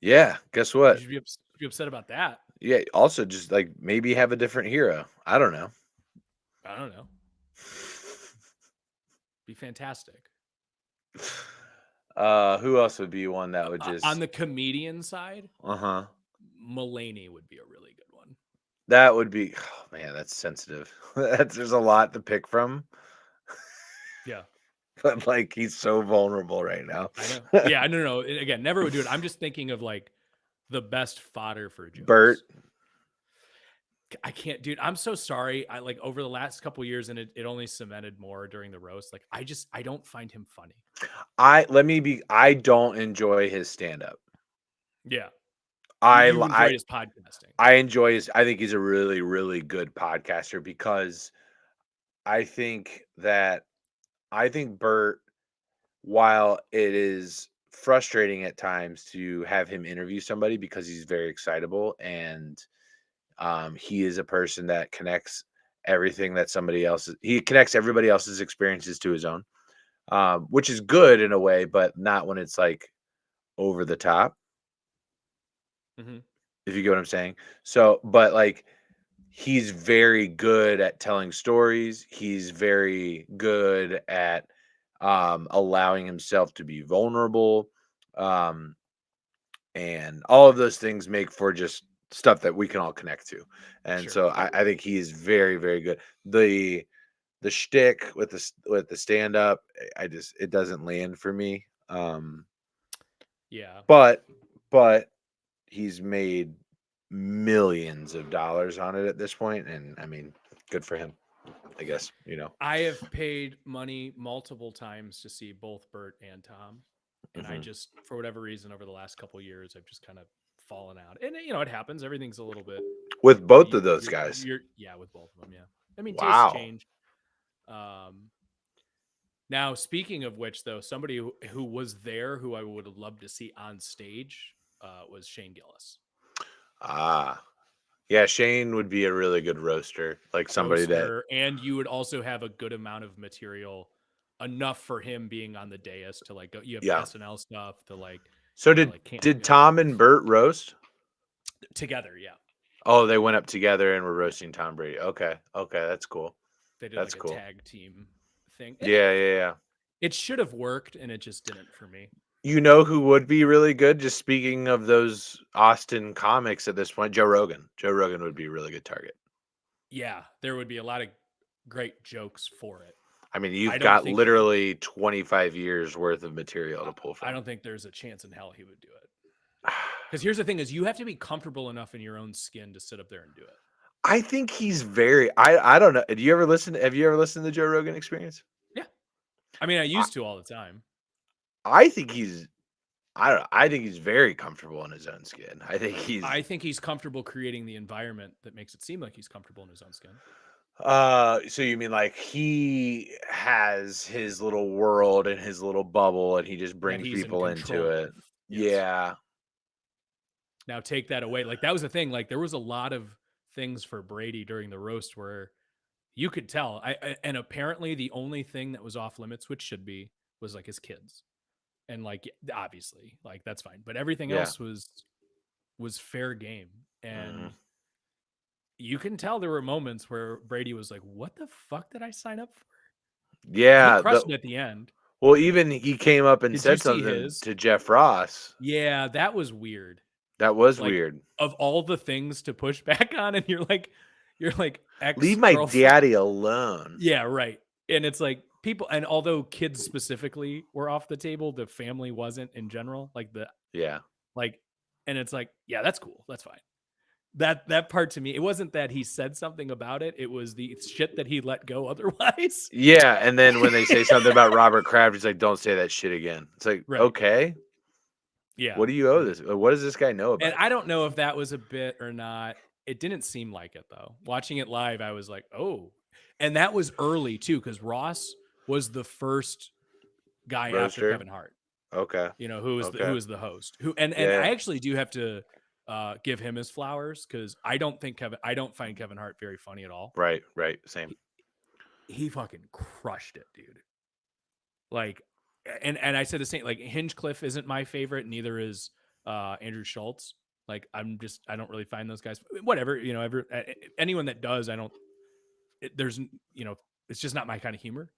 Yeah. Guess what? You should be upset about that. Yeah. Also just like maybe have a different hero. I don't know. Be fantastic. Who else would be one that would just on the comedian side? Uh-huh. Mulaney would be a really good one. That would be, oh man, that's sensitive. There's a lot to pick from. Yeah. But like he's so vulnerable right now. I know. Yeah, I don't know. Again, never would do it. I'm just thinking of like the best fodder for jokes. Bert. I can't, dude. I'm so sorry. I like over the last couple of years, and it only cemented more during the roast. Like I don't find him funny. I don't enjoy his stand-up. Yeah. I enjoy his podcasting. I think he's a really, really good podcaster because I think Bert, while it is frustrating at times to have him interview somebody because he's very excitable and he is a person that connects everything that he connects everybody else's experiences to his own, which is good in a way, but not when it's like over the top. Mm-hmm. If you get what I'm saying. So, but like, he's very good at telling stories. He's very good at allowing himself to be vulnerable. And all of those things make for just stuff that we can all connect to. And Sure. so I think he is very, very good. The shtick with the stand up, it doesn't land for me. Yeah. But he's made millions of dollars on it at this point, and I mean, Good for him, I guess. I have paid money multiple times to see both Bert and Tom, and I Mhm. just, for whatever reason, over the last couple of years, I've just kind of fallen out. And it happens. Everything's a little bit. With both You, of those guys. yeah, with both of them. Yeah, I mean, tastes Wow. change. Now, speaking of which, though, somebody who was there, who I would have loved to see on stage, was Shane Gillis. Ah. Yeah, Shane would be a really good roaster. Like somebody that. And you would also have a good amount of material, enough for him being on the dais to like go. You have Yeah. SNL stuff to like. So did Tom and Bert roast? Together? Yeah. Oh, they went up together and were roasting Tom Brady. Okay, that's cool. They did That's like cool. a tag team thing. Yeah. It should have worked, and it just didn't for me. You know who would be really good? Just speaking of those Austin comics at this point, Joe Rogan. Joe Rogan would be a really good target. Yeah, there would be a lot of great jokes for it. I mean, you've got literally 25 years worth of material to pull from. I don't think there's a chance in hell he would do it. Because here's the thing: is you have to be comfortable enough in your own skin to sit up there and do it. I think he's very. I don't know. Have you ever listened to the Joe Rogan Experience? Yeah, I mean, I used to all the time. I think he's. I don't know. I think he's very comfortable in his own skin. I think he's comfortable creating the environment that makes it seem like he's comfortable in his own skin. So you mean like he has his little world and his little bubble, and he just brings people into it? Yes. Yeah. Now take that away. Like that was the thing. Like there was a lot of things for Brady during the roast where you could tell. And apparently the only thing that was off limits, which should be, was like his kids. And like obviously, like that's fine. But everything else was fair game. And you can tell there were moments where Brady was like, "What the fuck did I sign up for?" Yeah, he crushed it at the end. Well, even he came up and said something to Jeff Ross. Yeah, that was weird. That was weird. Of all the things to push back on, and you're like, leave my daddy alone. Yeah, right. And it's like people, and although kids specifically were off the table, the family wasn't in general. And it's like, yeah, that's cool. That's fine. That part to me, it wasn't that he said something about it. It was the shit that he let go otherwise. Yeah, and then when they say something about Robert Kraft, he's like, "Don't say that shit again." It's like, okay. Yeah. What do you owe this? What does this guy know about? And I don't know if that was a bit or not. It didn't seem like it though. Watching it live, I was like, oh. And that was early too, because Ross was the first guy after Kevin Hart. Okay. Who was the host. And I actually do have to give him his flowers, because I don't find Kevin Hart very funny at all. Right. Same. He fucking crushed it, dude. Like, and I said the same. Like, Hinchcliffe isn't my favorite. Neither is Andrew Schultz. Like, I don't really find those guys. Whatever, anyone that does, it's just not my kind of humor.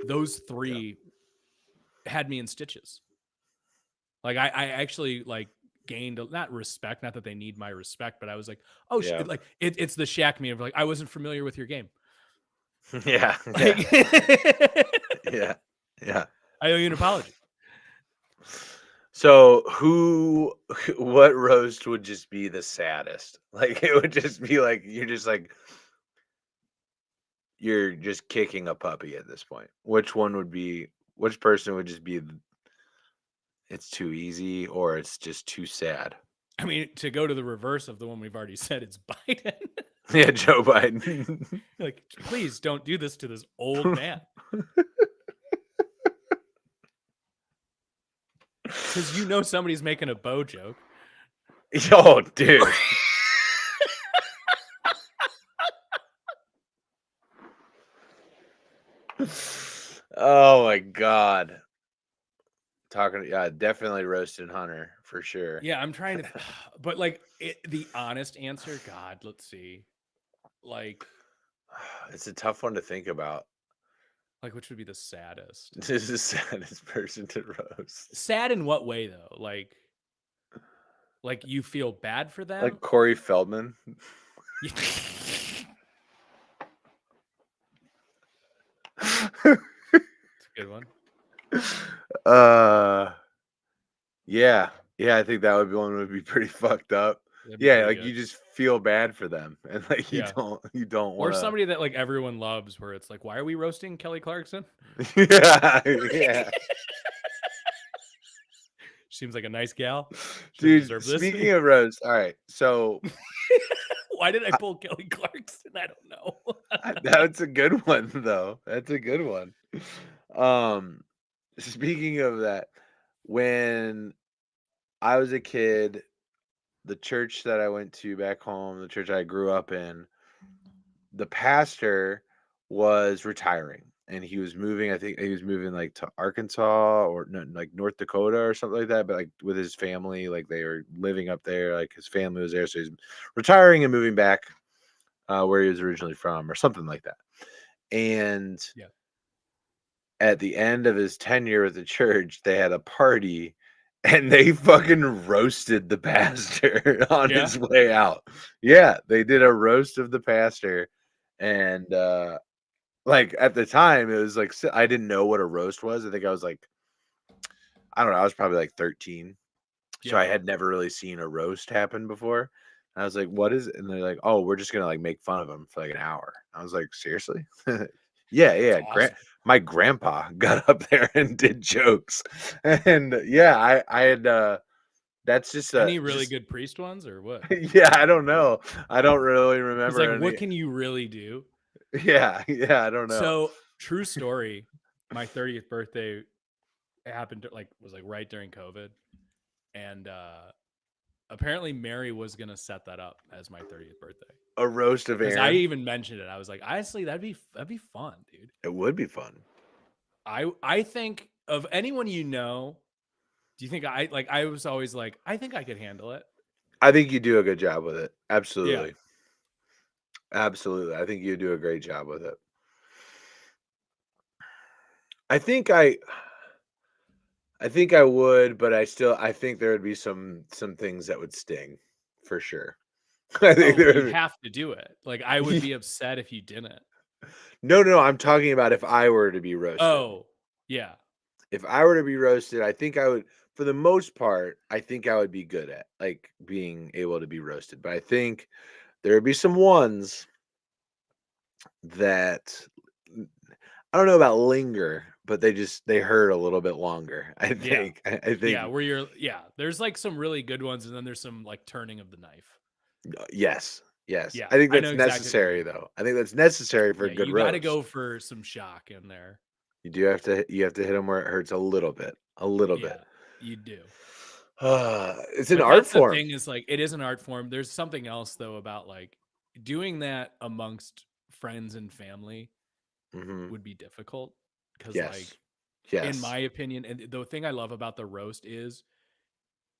Those three had me in stitches. Like, I actually gained not respect, not that they need my respect, but I was like, oh, it's the Shaq meme of like, I wasn't familiar with your game. Yeah. Yeah. I owe you an apology. So what roast would just be the saddest? Like, it would just be like, you're just kicking a puppy at this point. Which person would just be, it's too easy or it's just too sad? I mean, to go to the reverse of the one we've already said, it's Biden. Yeah, Joe Biden. Like, please don't do this to this old man. Because somebody's making a Bo joke. Oh, dude. Oh my God. Definitely roasted Hunter for sure. Yeah, I'm trying to, but the honest answer, God, let's see. It's a tough one to think about. Like, which would be the saddest? This is the saddest person to roast. Sad in what way, though? Like you feel bad for them? Like Corey Feldman. It's a good one. Yeah, I think that would be pretty fucked up. That'd be Yeah, pretty like good. you just feel bad for them, and like Yeah. you don't Or want to. somebody that like everyone loves, where it's like, why are we roasting Kelly Clarkson? Yeah, yeah, Seems like a nice gal. She doesn't dude. deserve this. Speaking of roast, all right, so Why did I pull Kelly Clarkson? I don't know. that's a good one though. That's a good one. Um, speaking of that, when I was a kid, the church that I went to back home, the church I grew up in, the pastor was retiring and he was moving. I think he was moving like to Arkansas or no, like North Dakota or something like that, but like with his family, like they were living up there, like his family was there. So he's retiring and moving back where he was originally from or something like that. And Yeah. at the end of his tenure with the church, they had a party and they fucking roasted the pastor on Yeah. his way out. Yeah, they did a roast of the pastor. And like at the time, it was like I didn't know what a roast was. I think I was like, I don't know, I was probably like 13. So I Yeah. had never really seen a roast happen before. I was like, what is it? And they're like, oh, we're just gonna like make fun of him for like an hour. I was like, seriously? Yeah, That's yeah. awesome. My grandpa got up there and did jokes. And yeah, I had that's Any really just good priest ones or what? yeah, I don't know. I don't really He's like, remember what any. can you really do? Yeah, yeah, I don't know. So true story. My 30th birthday happened to, like was like right during COVID. And apparently Mary was gonna set that up as my 30th birthday. A roast of Because I Aaron. even mentioned it. I was like, honestly, that'd be fun, dude. It would be fun. I think of anyone you know, do you think I was always like, I think I could handle it. I think you do a good job with it. Yeah. Absolutely. Absolutely. I think you do a great job with it. I think I would, but I think there would be some things that would sting for sure. I think Oh, well, there you would have to do it. Like I would be upset if you didn't. No, no, I'm talking about if I were to be roasted. Oh, yeah. If I were to be roasted, I think I would for the most part, I think I would be good at like being able to be roasted. But I think there would be some ones that I don't know about linger, but they hurt a little bit longer. I Yeah. think. I Yeah, think where there's like some really good ones and then there's some like turning of the knife. yes. Yes. Yeah, I think I know that's exactly what you necessary mean. though. I think that's necessary for a Yeah, good you got to roast. go for some shock in there. You have to hit them where it hurts a little bit. A little bit. Yeah, you do. It's an But art that's the form. thing is like it is an art form. There's something else though about like doing that amongst friends and family Mhm. would be difficult because Yes. like in Yes. my opinion, and the thing I love about the roast is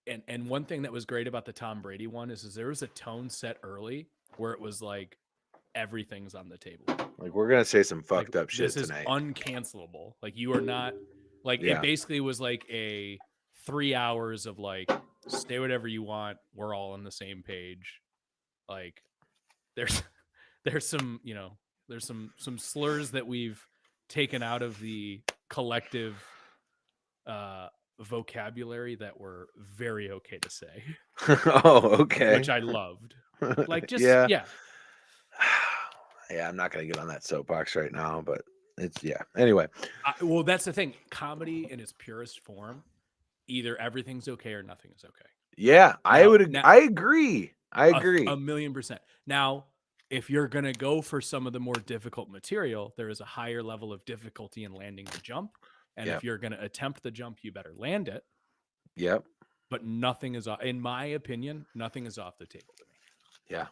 and one thing that was great about the Tom Brady one is there was a tone set early where it was like everything's on the table. Like we're gonna say some Like fucked up shit this is tonight. uncancelable. Like you are not like it Yeah. basically was like a 3 hours of like say whatever you want. We're all on the same page. Like there's there's some, there's some slurs that we've taken out of the collective vocabulary that were very okay to say, Oh, okay. which I loved. Like just Yeah. yeah. Yeah, I'm not gonna get on that soapbox right now, but it's yeah. Anyway. Well, that's the thing. Comedy in its purest form, either everything's okay or nothing is okay. Yeah, Now I agree. I a agree. million percent. Now, if you're gonna go for some of the more difficult material, there is a higher level of difficulty in landing the jump. And Yep. if you're gonna attempt the jump, you better land it. Yep. But nothing is, in my opinion, nothing is off the table to me. Yeah.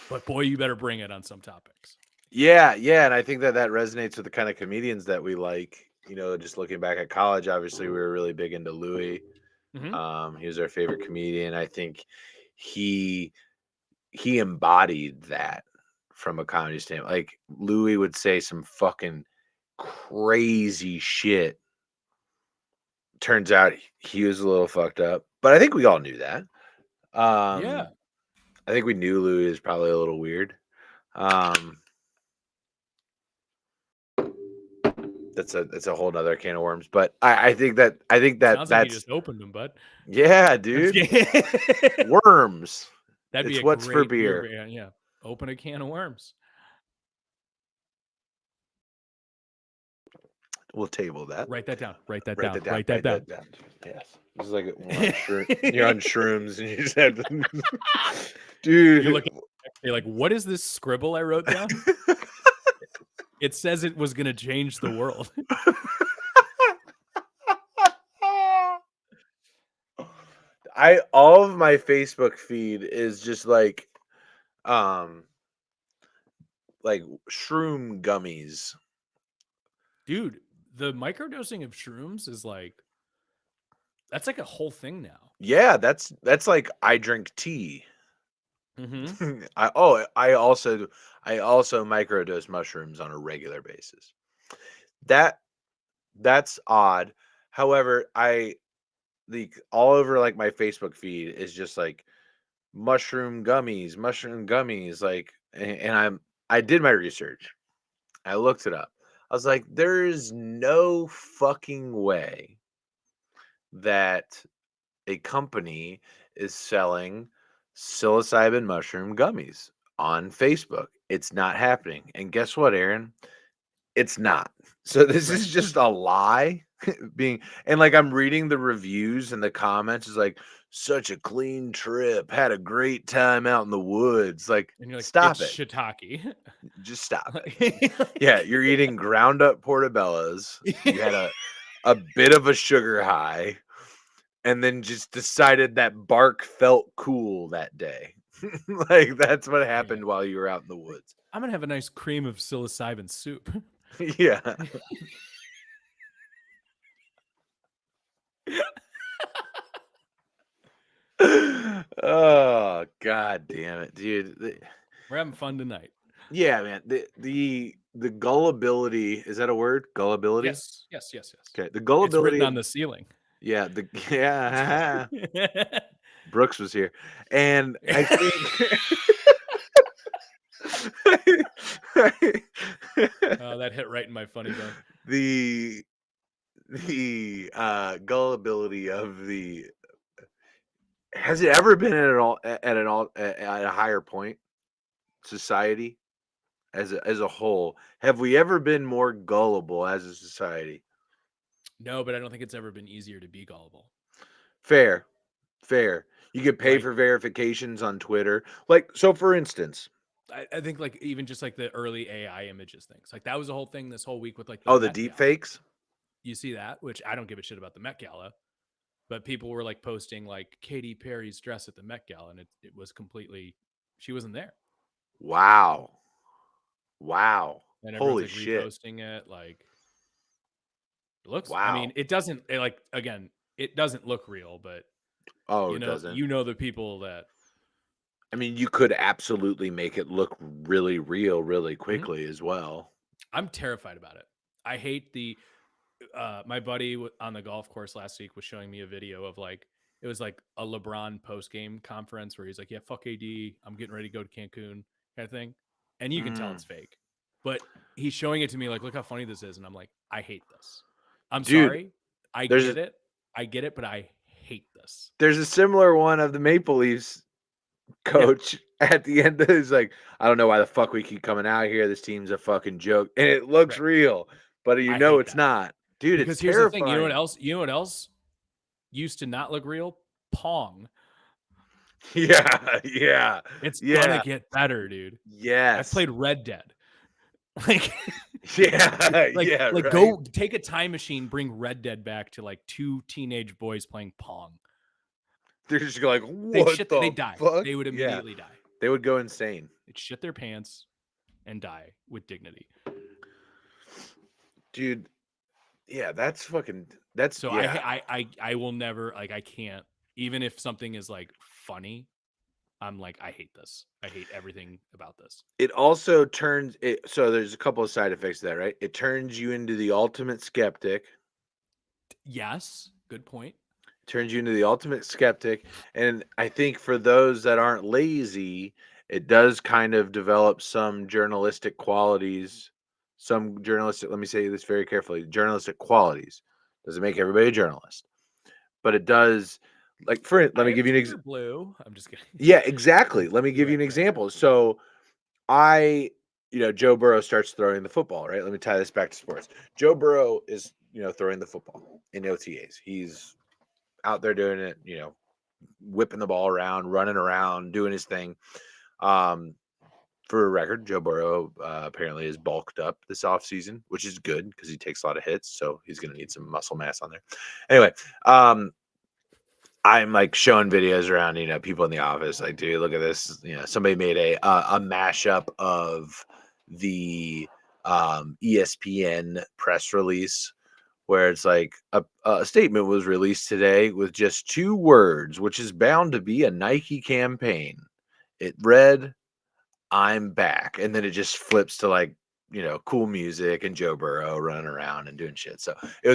But boy, you better bring it on some topics. Yeah, yeah, and I think that resonates with the kind of comedians that we like. You know, just looking back at college, obviously we were really big into Louis. Mhm. He was our favorite comedian. I think he embodied that from a comedy standpoint. Like Louis would say some fucking crazy shit. Turns out he was a little fucked up, but I think we all knew that. Yeah. I think we knew Louis is probably a little weird. that's a whole nother can of worms. But I think that Sounds like you that's just opened them, bud. yeah, dude. Worms. That'd be It's a what's for great beer beer. brand. Yeah, open a can of worms. We'll table that. Write that down. Write that Write down. that down. Write that down. Yes. It's like you're on shrooms and you just have to dude. You look at you're like, what is this scribble I wrote down? It says it was gonna change the world. All of my Facebook feed is just like shroom gummies. Dude, the microdosing of shrooms is like that's like a whole thing now. Yeah, that's like I drink tea. Mm-hmm. I also microdose mushrooms on a regular basis. That's odd. However, all over like my Facebook feed is just like mushroom gummies, like, and I did my research. I looked it up. I was like, there is no fucking way that a company is selling psilocybin mushroom gummies on Facebook. It's not happening. And guess what, Aaron? It's not. So this Right. is just a lie and like I'm reading the reviews and the comments is like such a clean trip, had a great time out in the woods. Like, And you're like, stop it's it. shiitake. Just stop it. Yeah, you're eating ground up portobellos. You had a bit of a sugar high and then just decided that bark felt cool that day. Like that's what happened while you were out in the woods. I'm gonna have a nice cream of psilocybin soup. Yeah. Oh god damn it, dude. We're having fun tonight. Yeah, man. The gullibility, is that a word? Gullibility? Yes. Okay. The It's gullibility written on the ceiling. yeah, Brooks was here. And I think That hit right in my funny bone. the gullibility of the has it ever been at a higher point, society as a whole? Have we ever been more gullible as a society? No, but I don't think it's ever been easier to be gullible. Fair. You could pay Like- for verifications on Twitter. Like, so for instance, I think like even just like the early AI images things. Like that was the whole thing this whole week with like the Met deep Gala. fakes. You see that, which I don't give a shit about the Met Gala, but people were like posting like Katy Perry's dress at the Met Gala, and it was completely she wasn't there. Wow. And everyone's Holy like shit. reposting it. Like it looks. Wow. I mean, it doesn't like again. It doesn't look real, but Oh, it doesn't. You know the people that. I mean, you could absolutely make it look really real really quickly as well. I'm terrified about it. I hate the. My buddy on the golf course last week was showing me a video of like it was like a LeBron post game conference where he's like, "Yeah, fuck AD, I'm getting ready to go to Cancun," kind of thing, and you can tell it's fake. But he's showing it to me like, "Look how funny this is," and I'm like, "I hate this. I'm sorry. I get it, but I hate this." There's a similar one of the Maple Leafs coach at the end. Is like, I don't know why the fuck we keep coming out here. This team's a fucking joke, and it looks real, but I hate it's that. not, dude. Because it's here's terrifying. the thing. You know what else used to not look real? Pong. Yeah. It's gonna get better, dude. Yes. I played Red Dead. Like, right. Go take a time machine, bring Red Dead back to like two teenage boys playing Pong. They're just like, what they'd die. fuck? They would immediately die. They would go insane. They'd shit their pants and die with dignity. Dude, yeah, that's so yeah. I will never, like, I can't, even if something is like funny, I'm like, I hate this. I hate everything about this. It also turns it. So there's a couple of side effects to that, right? It turns you into the ultimate skeptic. Yes. Good point. Turns you into the ultimate skeptic. And I think for those that aren't lazy, it does kind of develop some journalistic qualities some journalistic, let me say this very carefully, journalistic qualities. Doesn't make everybody a journalist, but it does. Like, let I me have give you an Twitter blue. I'm just kidding. yeah, exactly. Let me give you an Right. example. So I, Joe Burrow starts throwing the football, right? Let me tie this back to sports. Joe Burrow is, throwing the football in OTAs. He's out there doing it, whipping the ball around, running around, doing his thing. For a record, Joe Burrow apparently is bulked up this offseason, which is good because he takes a lot of hits. So he's going to need some muscle mass on there. Anyway, I'm like showing videos around, people in the office. Like, dude, look at this. Somebody made a mashup of the ESPN press release where it's like a statement was released today with just 2 words, which is bound to be a Nike campaign. It read, "I'm back," and then it just flips to like, cool music and Joe Burrow running around and doing shit. So it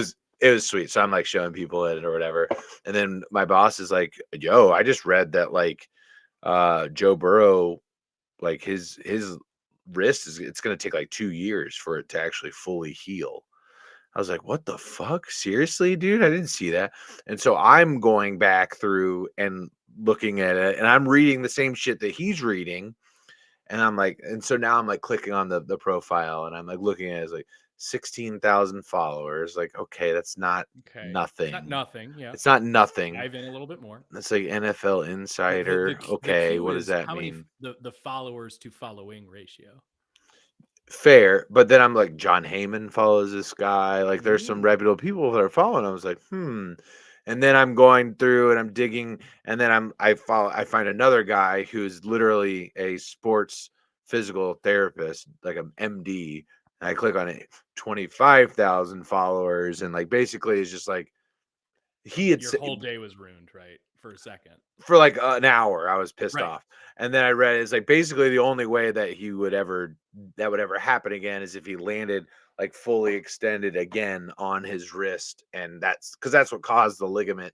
was sweet. So I'm like showing people it or whatever. And then my boss is like, "Yo, I just read that like Joe Burrow, like his wrist it's gonna take like 2 years for it to actually fully heal." I was like, "What the fuck? Seriously, dude? I didn't see that." And so I'm going back through and looking at it, and I'm reading the same shit that he's reading. And I'm like, and so now I'm like clicking on the profile and I'm like looking at it, it's like 16,000 followers. Like, okay, that's not Okay. nothing. It's not nothing. Yeah. It's not nothing. Dive in a little bit more. It's like NFL The, Insider. the Okay, Q what does is that how many mean? the followers to following ratio. Fair, but then I'm like, John Heyman follows this guy. Like, there's some Mm. reputable people that are following. I was like, And then I'm going through and I'm digging, and then I find another guy who's literally a sports physical therapist, like an MD. And I click on it, 25,000 followers, and like basically it's just like he had Your whole day was ruined, right? For a second. for like an hour. I was pissed Right. off, and then I read it's like basically the only way that would ever happen again is if he landed like fully extended again on his wrist, and that's because that's what caused the ligament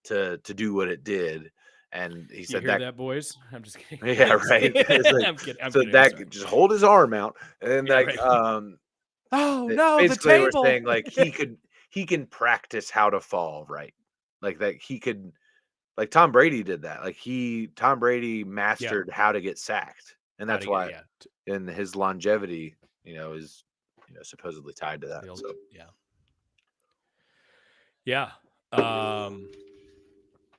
to do what it did. And he You said hear that, that, boys? I'm just kidding. yeah, right. It's like, I'm kidding. I'm so kidding. that Sorry. just hold his arm out, and then Yeah, like right. Oh that no, the basically we're table. saying like he can practice how to fall right, like that he could. Like Tom Brady did that. Like Tom Brady mastered how to get sacked, and How that's to get why, and his longevity, is supposedly tied to that. the old, So yeah.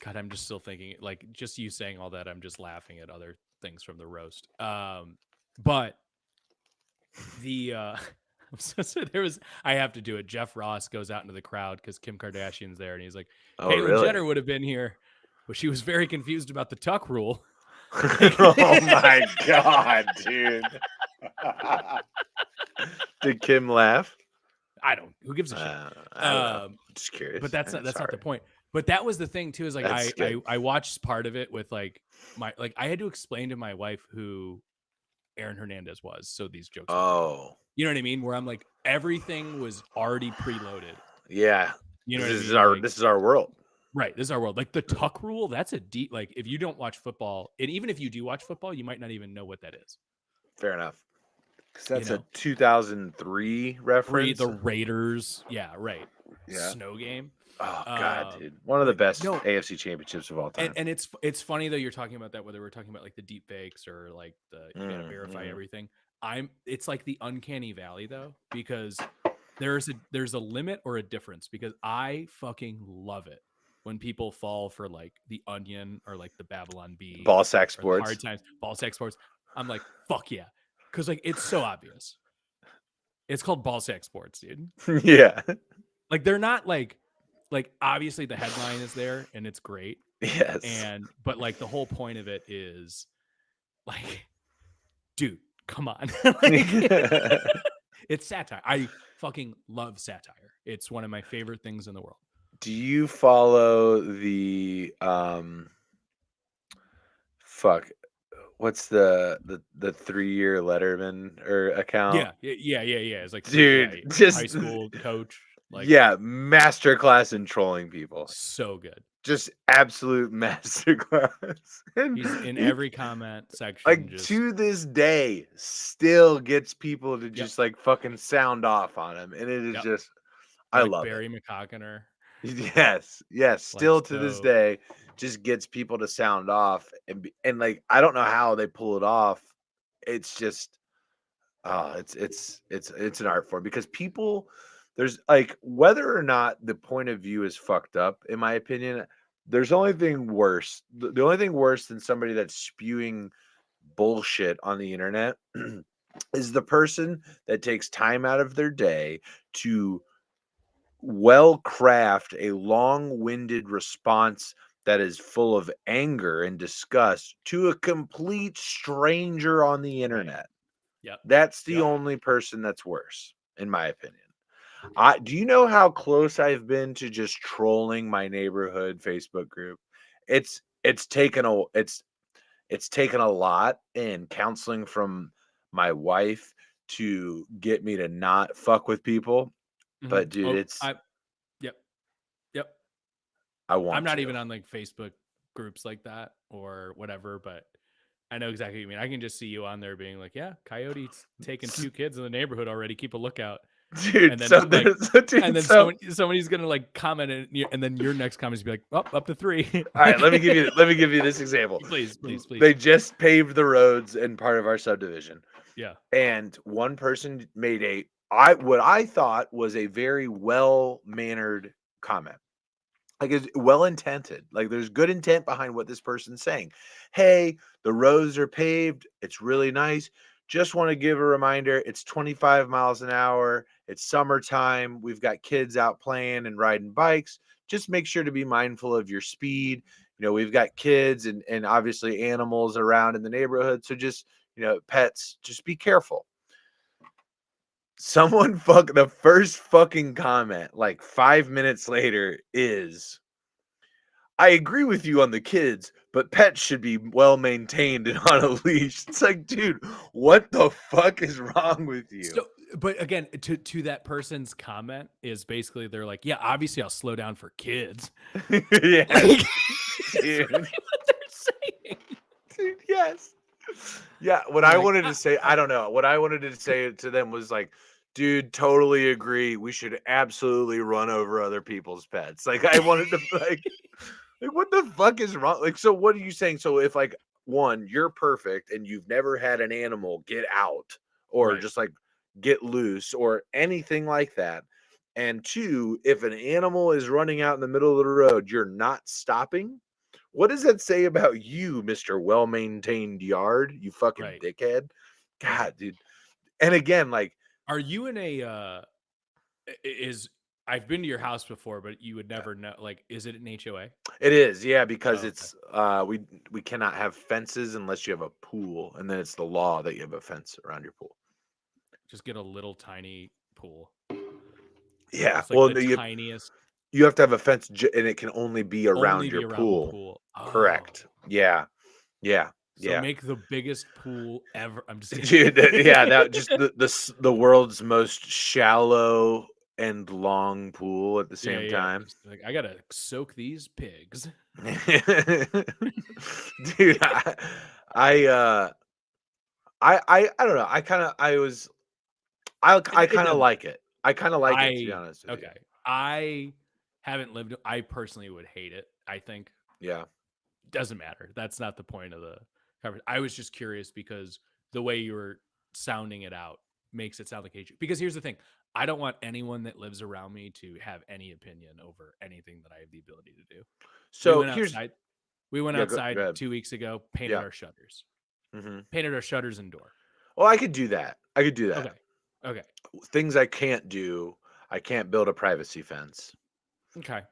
God, I'm just still thinking like just you saying all that. I'm just laughing at other things from the roast. But the so there was I have to do it. Jeff Ross goes out into the crowd because Kim Kardashian's there, and he's like, oh Caitlyn really? Jenner would have been here, but she was very confused about the tuck rule. Oh my god, dude! Did Kim laugh? I don't. Who gives a shit? I don't know. Just curious. But that's I'm not the sorry. point. But that was the thing too. Is like That's good. I watched part of it with like I had to explain to my wife who Aaron Hernandez was, so these jokes. Oh, You know what I mean? Where I'm like, everything was already preloaded. yeah. You know this what I is mean? our Like, this is our world. right. This is our world. Like the tuck rule, that's a deep, like if you don't watch football, and even if you do watch football, you might not even know what that is. Fair enough. Because that's You a know? 2003 reference. The Raiders. Yeah, right. Yeah. Snow game. Oh god, dude. One of the best No, AFC championships of all time. and it's funny though you're talking about that, whether we're talking about like the deep fakes or like the you gotta verify everything. It's like the uncanny valley though, because there's a limit or a difference, because I fucking love it when people fall for like the Onion or like the Babylon Bee Ball sack or the sports. Hard Times, Ball Sack Sports. I'm like, fuck yeah. Cause like it's so obvious. It's called Ball Sack Sports, dude. Yeah. Like they're not like obviously the headline is there and it's great. Yes. But like the whole point of it is like, dude, come on. Like, it's satire. I fucking love satire. It's one of my favorite things in the world. Do you follow the fuck? What's the 3-year Letterman or account? Yeah. It's like Dude, high just school coach. Like, yeah, masterclass in trolling people. so good. just absolute masterclass. And He's in he, every comment section. like, Just to this day, still gets people to yep, just like fucking sound off on him, and it is yep. just, I Like love it. Barry McCockiner. Yes, yes. Like Still to this so. day, just gets people to sound off, and like I don't know how they pull it off. It's just, it's an art form because people, there's like whether or not the point of view is fucked up, in my opinion. There's only thing worse. The only thing worse than somebody that's spewing bullshit on the internet is the person that takes time out of their day to well craft a long-winded response that is full of anger and disgust to a complete stranger on the Right. internet. Yep. That's the Yep. only person that's worse, in my opinion. Do you know how close I've been to just trolling my neighborhood Facebook group? It's taken a it's taken a lot in counseling from my wife to get me to not fuck with people. But dude, Oh, it's yep. Yep. I I'm want not to. even on like Facebook groups like that or whatever, but I know exactly what you mean. I can just see you on there being like, yeah, Coyote's taking 2 kids in the neighborhood already. Keep a lookout. Dude, And then so like, there's so dude, and then so somebody's gonna like comment and then your next comment is be like, oh, up to 3. all right, let me give you this example. Please, please, please. They just paved the roads in part of our subdivision. Yeah. And one person made what I thought was a very well-mannered comment. Like it's well intended. Like there's good intent behind what this person's saying. Hey, the roads are paved. It's really nice. Just want to give a reminder, it's 25 miles an hour. It's summertime. We've got kids out playing and riding bikes. Just make sure to be mindful of your speed. We've got kids and obviously animals around in the neighborhood. So just, pets, just be careful. The first fucking comment, like 5 minutes later, is I agree with you on the kids, but pets should be well maintained and on a leash. It's like, dude, what the fuck is wrong with you? So, but again, to that person's comment is basically they're like, yeah, obviously I'll slow down for kids. Yes, Like, dude. what they're saying. Dude, yes. Yeah, what I'm I like, wanted to say, I don't know. What I wanted to say to them was like, dude, totally agree. We should absolutely run over other people's pets. Like I wanted to like what the fuck is wrong? Like, so what are you saying? So if like one, you're perfect and you've never had an animal get out or Right. just like get loose or anything like that. And two, if an animal is running out in the middle of the road, you're not stopping. What does that say about you, Mr. Well-maintained yard? You fucking Right. dickhead. Right. God, dude. And again, like, Are you in a is I've been to your house before, but you would never know. Like, is it an HOA? it is, yeah, because Oh, okay. it's we cannot have fences unless you have a pool, and then it's the law that you have a fence around your pool. Just get a little tiny pool. Yeah, It's like well, the no, tiniest. you have to have a fence, and it can only be around Only your be around the pool. pool. Correct. Oh. Yeah, yeah, So yeah. make the biggest pool ever. I'm just kidding. Dude, yeah, that just the world's most shallow and long pool at the Yeah, same yeah. time. Just like I gotta soak these pigs. Dude, I uh I don't know. I It kind of doesn't like matter. it. I kind of like it, to be honest with you. Okay. I haven't lived. I personally would hate it. I think Yeah. doesn't matter. That's not the point of the conversation. I was just curious because the way you were sounding it out makes it sound like hatred. Because here's the thing: I don't want anyone that lives around me to have any opinion over anything that I have the ability to do. We So went here's outside. We went yeah, go outside ahead. 2 weeks ago. Painted Yeah. our shutters. Hmm. Painted our shutters and door. Well, I could do that. I could do that. Okay. Okay. Things I can't do. I can't build a privacy fence. Okay.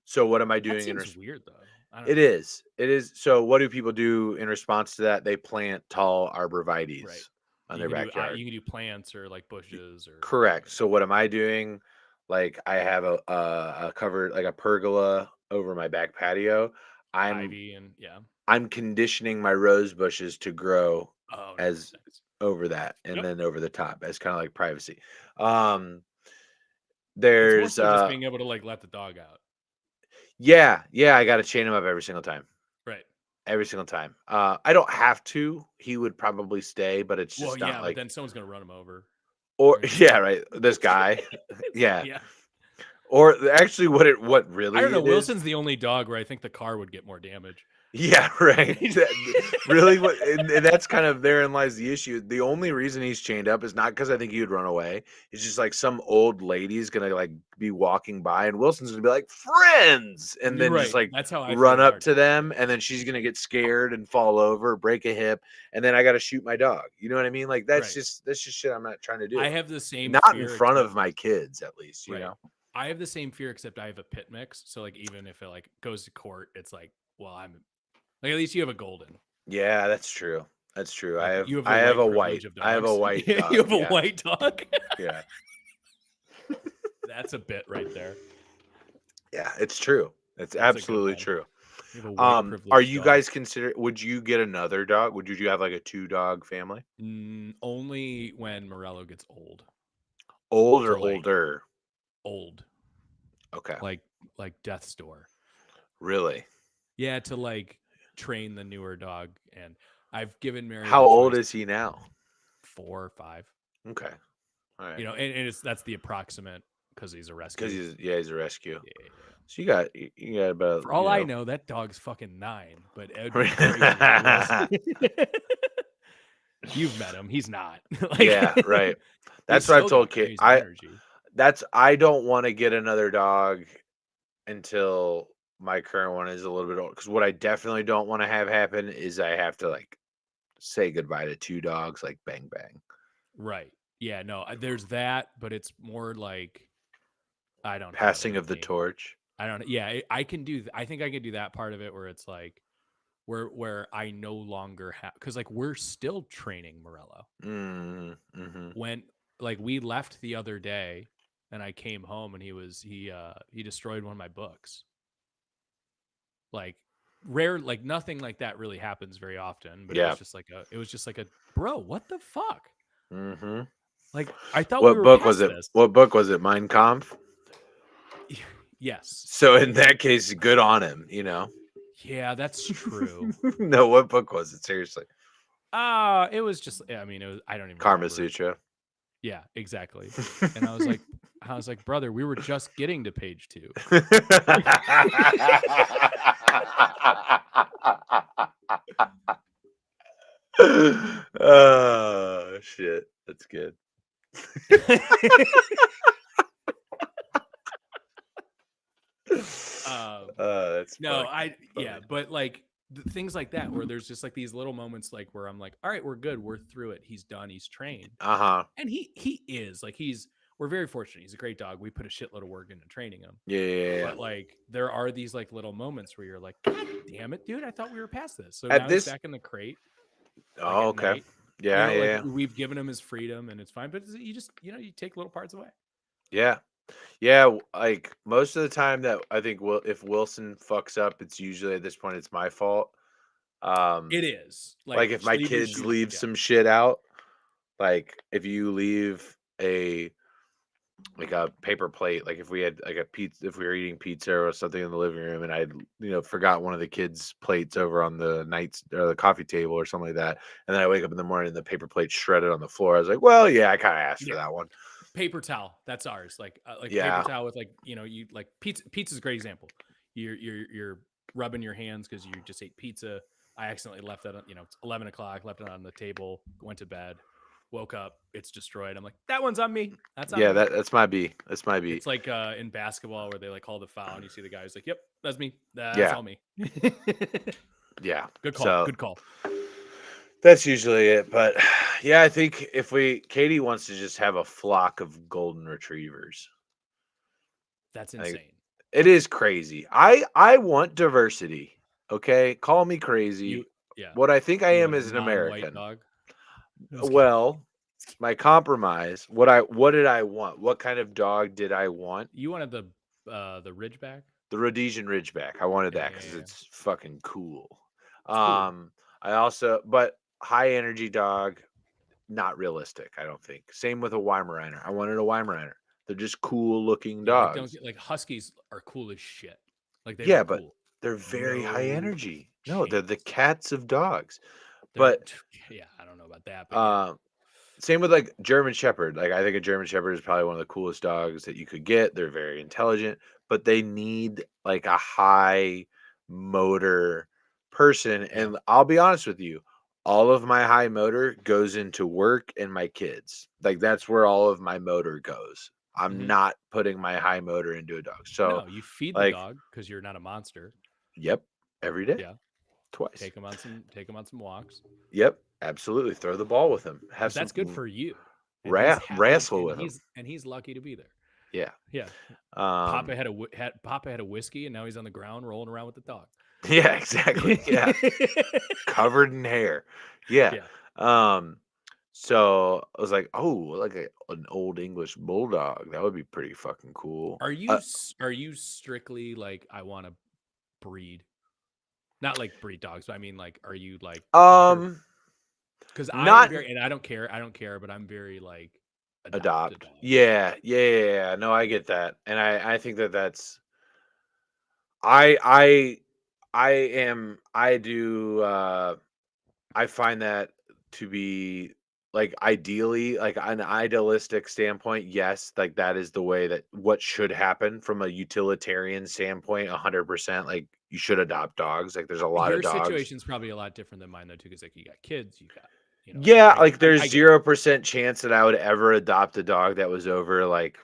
So what am I That doing seems weird though. I don't It know. is. It is. So what do people do in response to that? They plant tall Right. arborvitaes on You their can do backyard. you can do plants or like bushes or Correct. So what am I doing? Like I have a covered like a pergola over my back patio. I'm ivy and yeah. I'm conditioning my rose bushes to grow Oh, nice, as nice. over that and Yep. then over the top as kind of like privacy. Um It's more there's so just being able to like let the dog out. Yeah, yeah, I got to chain him up every single time. Right. Every single time. I don't have to. He would probably stay, but it's Well, just not yeah, but like then someone's gonna run him over. or They're gonna yeah, stop. right. This guy. Yeah. Yeah. Or actually what I don't really know. it is. Wilson's the only dog where I think the car would get more damage. Yeah, right. Really, what and that's kind of therein lies the issue. The only reason he's chained up is not because I think he would run away. It's just like some old lady's gonna like be walking by, and Wilson's gonna be like friends, and You're then just right. like That's how I feel run with up our to dog. them, and then she's gonna get scared and fall over, break a hip, and then I got to shoot my dog. You know what I mean? Like Right. that's just shit I'm not trying to do. I have the same Not in fear, front except of my kids, at least. You right. know? I have the same fear, except I have a pit mix. So like, even if it like goes to court, it's like, well, I'm like, at least you have a golden. Yeah, that's true. That's true. Like, you have the I have white a privilege white of I have a dogs. white You dog. have a Yeah, white dog. yeah. That's a bit right there. Yeah, it's true. It's That's a good absolutely one. true. You have a white Are privileged you dog. guys would you get another dog? Would you have like a 2-dog family? Only when Morello gets old. Old So or like older? old, Okay. like death's door. Really? Yeah, to like train the newer dog, and I've given Mary How the old choice is he now? 4 or 5. Okay. All right. You know, and it's that's the approximate because he's a rescue. Because he's a rescue. Yeah, yeah, yeah. So you got about For all I know, that dog's fucking 9, but it'd be crazy if he was. You've met him. He's not. Like, Yeah, right. he's That's what I've still told got Kate. crazy energy. I don't want to get another dog until my current one is a little bit old. Because what I definitely don't want to have happen is I have to like say goodbye to 2 dogs, like bang bang. Right. Yeah, no, there's that, but it's more like I don't have it Passing in of the me. torch. I don't. Yeah, I can do. I think I can do that part of it where it's like where I no longer have because like we're still training Morello. Mm-hmm. When like we left the other day, and I came home and he destroyed one of my books. Like like nothing like that really happens very often, but Yeah. it was just like a bro. What the fuck? Mm-hmm. Like I thought we What were book was past it? this. What book was it? Mein Kampf? Yes. So in that case, good on him, you know? Yeah, that's true. No, what book was it? Seriously. It was just. I mean, it was. I don't even Karma remember. Sutra. Yeah, exactly. And I was like, brother, we were just getting to page 2. Oh shit. That's good. That's No, funny. but like things like that where there's just like these little moments like where I'm like, all right, we're good, we're through it. He's done, he's trained, Uh-huh. and he is like we're very fortunate. He's a great dog. We put a shitload of work into training him. Yeah. But like there are these like little moments where you're like, God damn it, dude! I thought we were past this. So At now this he's back in the crate. Like Oh, at okay. night. Yeah, You know, yeah. like we've given him his freedom and it's fine. But you just you take little parts away. Yeah. Yeah, like most of the time that I think if Wilson fucks up, it's usually at this point it's my fault. It is Like if my leave your kids shoes leave together. some shit out, like if you leave a paper plate, like if we had like a pizza, if we were eating pizza or something in the living room, and I forgot one of the kids' plates over on the or the coffee table or something like that, and then I wake up in the morning and the paper plate shredded on the floor. I was like, well, yeah, I kind of asked for that one. Paper towel, that's ours. Like Yeah. paper towel with like you like pizza's a great example. You're rubbing your hands because you just ate pizza. I accidentally left that it's 11 o'clock, left it on the table, went to bed, woke up, it's destroyed. I'm like, that one's on me. That's on me. That's my B. That's my B. It's like in basketball where they like call the foul and you see the guy who's like, yep, that's me. That's Yeah. all me. Yeah. Good call. So, good call. That's usually it. But yeah, I think Katie wants to just have a flock of golden retrievers. That's insane. It is crazy. I want diversity. Okay, call me crazy. What I think I am is an American. Dog? Well, my compromise. What did I want? What kind of dog did I want? You wanted the Ridgeback? The Rhodesian Ridgeback. I wanted that because it's fucking cool. It's cool. I also, but high energy dog, not realistic. I don't think. Same with a Weimaraner. I wanted a Weimaraner. They're just cool looking dogs. Like Huskies are cool as shit. Like they Yeah, look but cool. they're very high No energy. No, they're the chance. cats of dogs. They're But yeah, I don't know about that, but yeah. um, same with like German Shepherd. Like I think a German Shepherd is probably one of the coolest dogs that you could get. They're very intelligent, but they need like a high motor person. Yeah. And I'll be honest with you, all of my high motor goes into work and my kids. Like that's where all of my motor goes. I'm Mhm. not putting my high motor into a dog. So No, you feed the like, dog because you're not a monster. yep, every day, Yeah. twice. Take him on some walks. Yep, absolutely. Throw the ball with him. Have Because some that's good for you. And he's happy wrestle with him. and he's lucky to be there. Yeah. Yeah. Um, Papa had a whiskey and now he's on the ground rolling around with the dog. yeah, exactly. Yeah. Covered in hair. Yeah. Yeah. Um, so I was like, oh, like an old English bulldog. That would be pretty fucking cool. Are you strictly like I want to breed? Not like breed dogs, but I mean like are you like because I am Not very and I don't care, but I'm very like adopt a adopt. dog. Yeah. No, I get that. And I think that that's I I I am I do I find that to be like ideally, like an idealistic standpoint, yes, like that is the way that what should happen from a utilitarian standpoint, 100%. Like you should adopt dogs. Like there's a lot of Your dogs. situation's probably a lot different than mine though too, because like you got kids, you got Yeah, like I there's get it. 0% chance that I would ever adopt a dog that was over like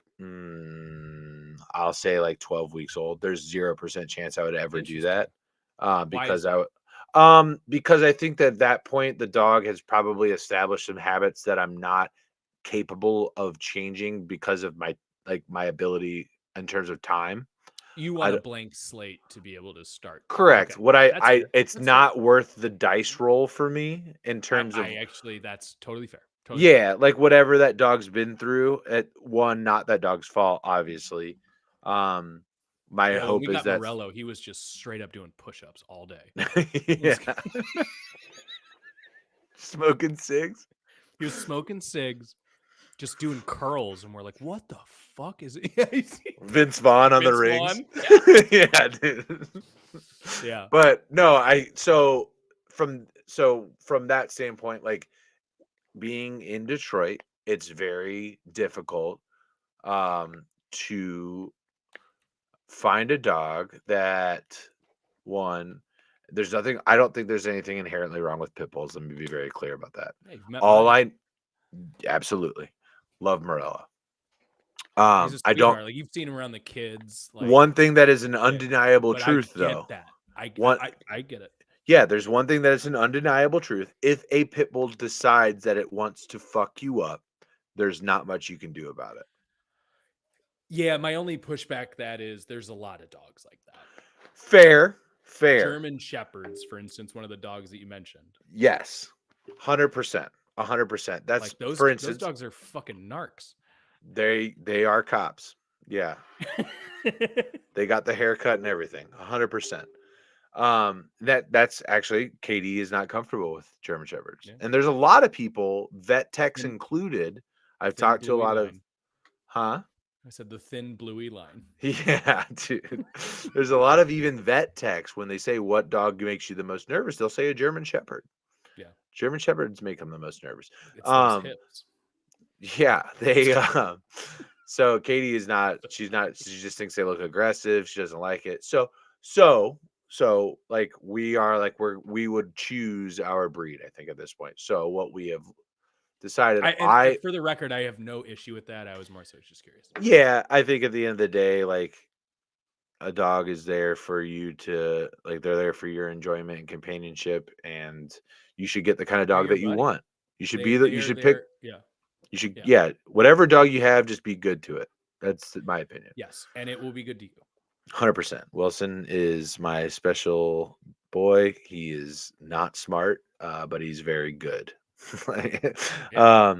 I'll say like 12 weeks old. There's 0% chance I would ever do Interesting. that. Why is Because that? because I think that at that point the dog has probably established some habits that I'm not capable of changing because of my ability in terms of time. You want I a blank slate to be able to start. correct. Okay. What That's I fair. it's That's fair. not worth the dice roll for me in terms of I actually that's totally fair. Totally fair. yeah, like whatever that dog's been through at one, not that dog's fault, obviously. My Yeah, when we hope is got that Morello, he was just straight up doing push-ups all day. yeah, smoking cigs. He was smoking cigs, just doing curls, and we're like, "What the fuck is it?" Yeah, Vince Vaughn on the Vince rings. Vaughn. Yeah, Yeah, dude. yeah. But no, from that standpoint, like being in Detroit, it's very difficult to find a dog that one I don't think there's anything inherently wrong with pit bulls. Let me be very clear about that. Hey, you've met All mine. I absolutely love Morella. He's a I don't sweetheart. Like you've seen him around the kids. Like, one thing that is an yeah. undeniable But I truth get though. that. One I get it. yeah, there's one thing that is an undeniable truth. If a pit bull decides that it wants to fuck you up, there's not much you can do about it. Yeah, my only pushback that is there's a lot of dogs like that. Fair. German shepherds, for instance, one of the dogs that you mentioned. Yes. 100%. 100%. That's Like those for those instance, dogs are fucking narcs. they are cops. Yeah. They got the haircut and everything. 100%. That's actually Katie is not comfortable with German Shepherds. Yeah. And there's a lot of people, vet techs included. I've Thin talked to a bluey lot of line. huh? I said the thin bluey line. Yeah, dude. There's a lot of even vet techs when they say what dog makes you the most nervous, they'll say a German Shepherd. Yeah. German Shepherds make them the most nervous. It's those hips. Yeah, they so Katie is not she just thinks they look aggressive. She doesn't like it. So like we are like we would choose our breed, I think, at this point. So what we have decided And for the record, I have no issue with that. I was more so just curious. yeah, I think at the end of the day, like a dog is there for you to like they're there for your enjoyment and companionship, and you should get the kind of They're dog your that you buddy. want. You should They you are should pick there. Yeah. you should Yeah. whatever dog you have, just be good to it. That's my opinion. Yes, and it will be good to you. 100%. Wilson is my special boy. He is not smart, but he's very good. Yeah.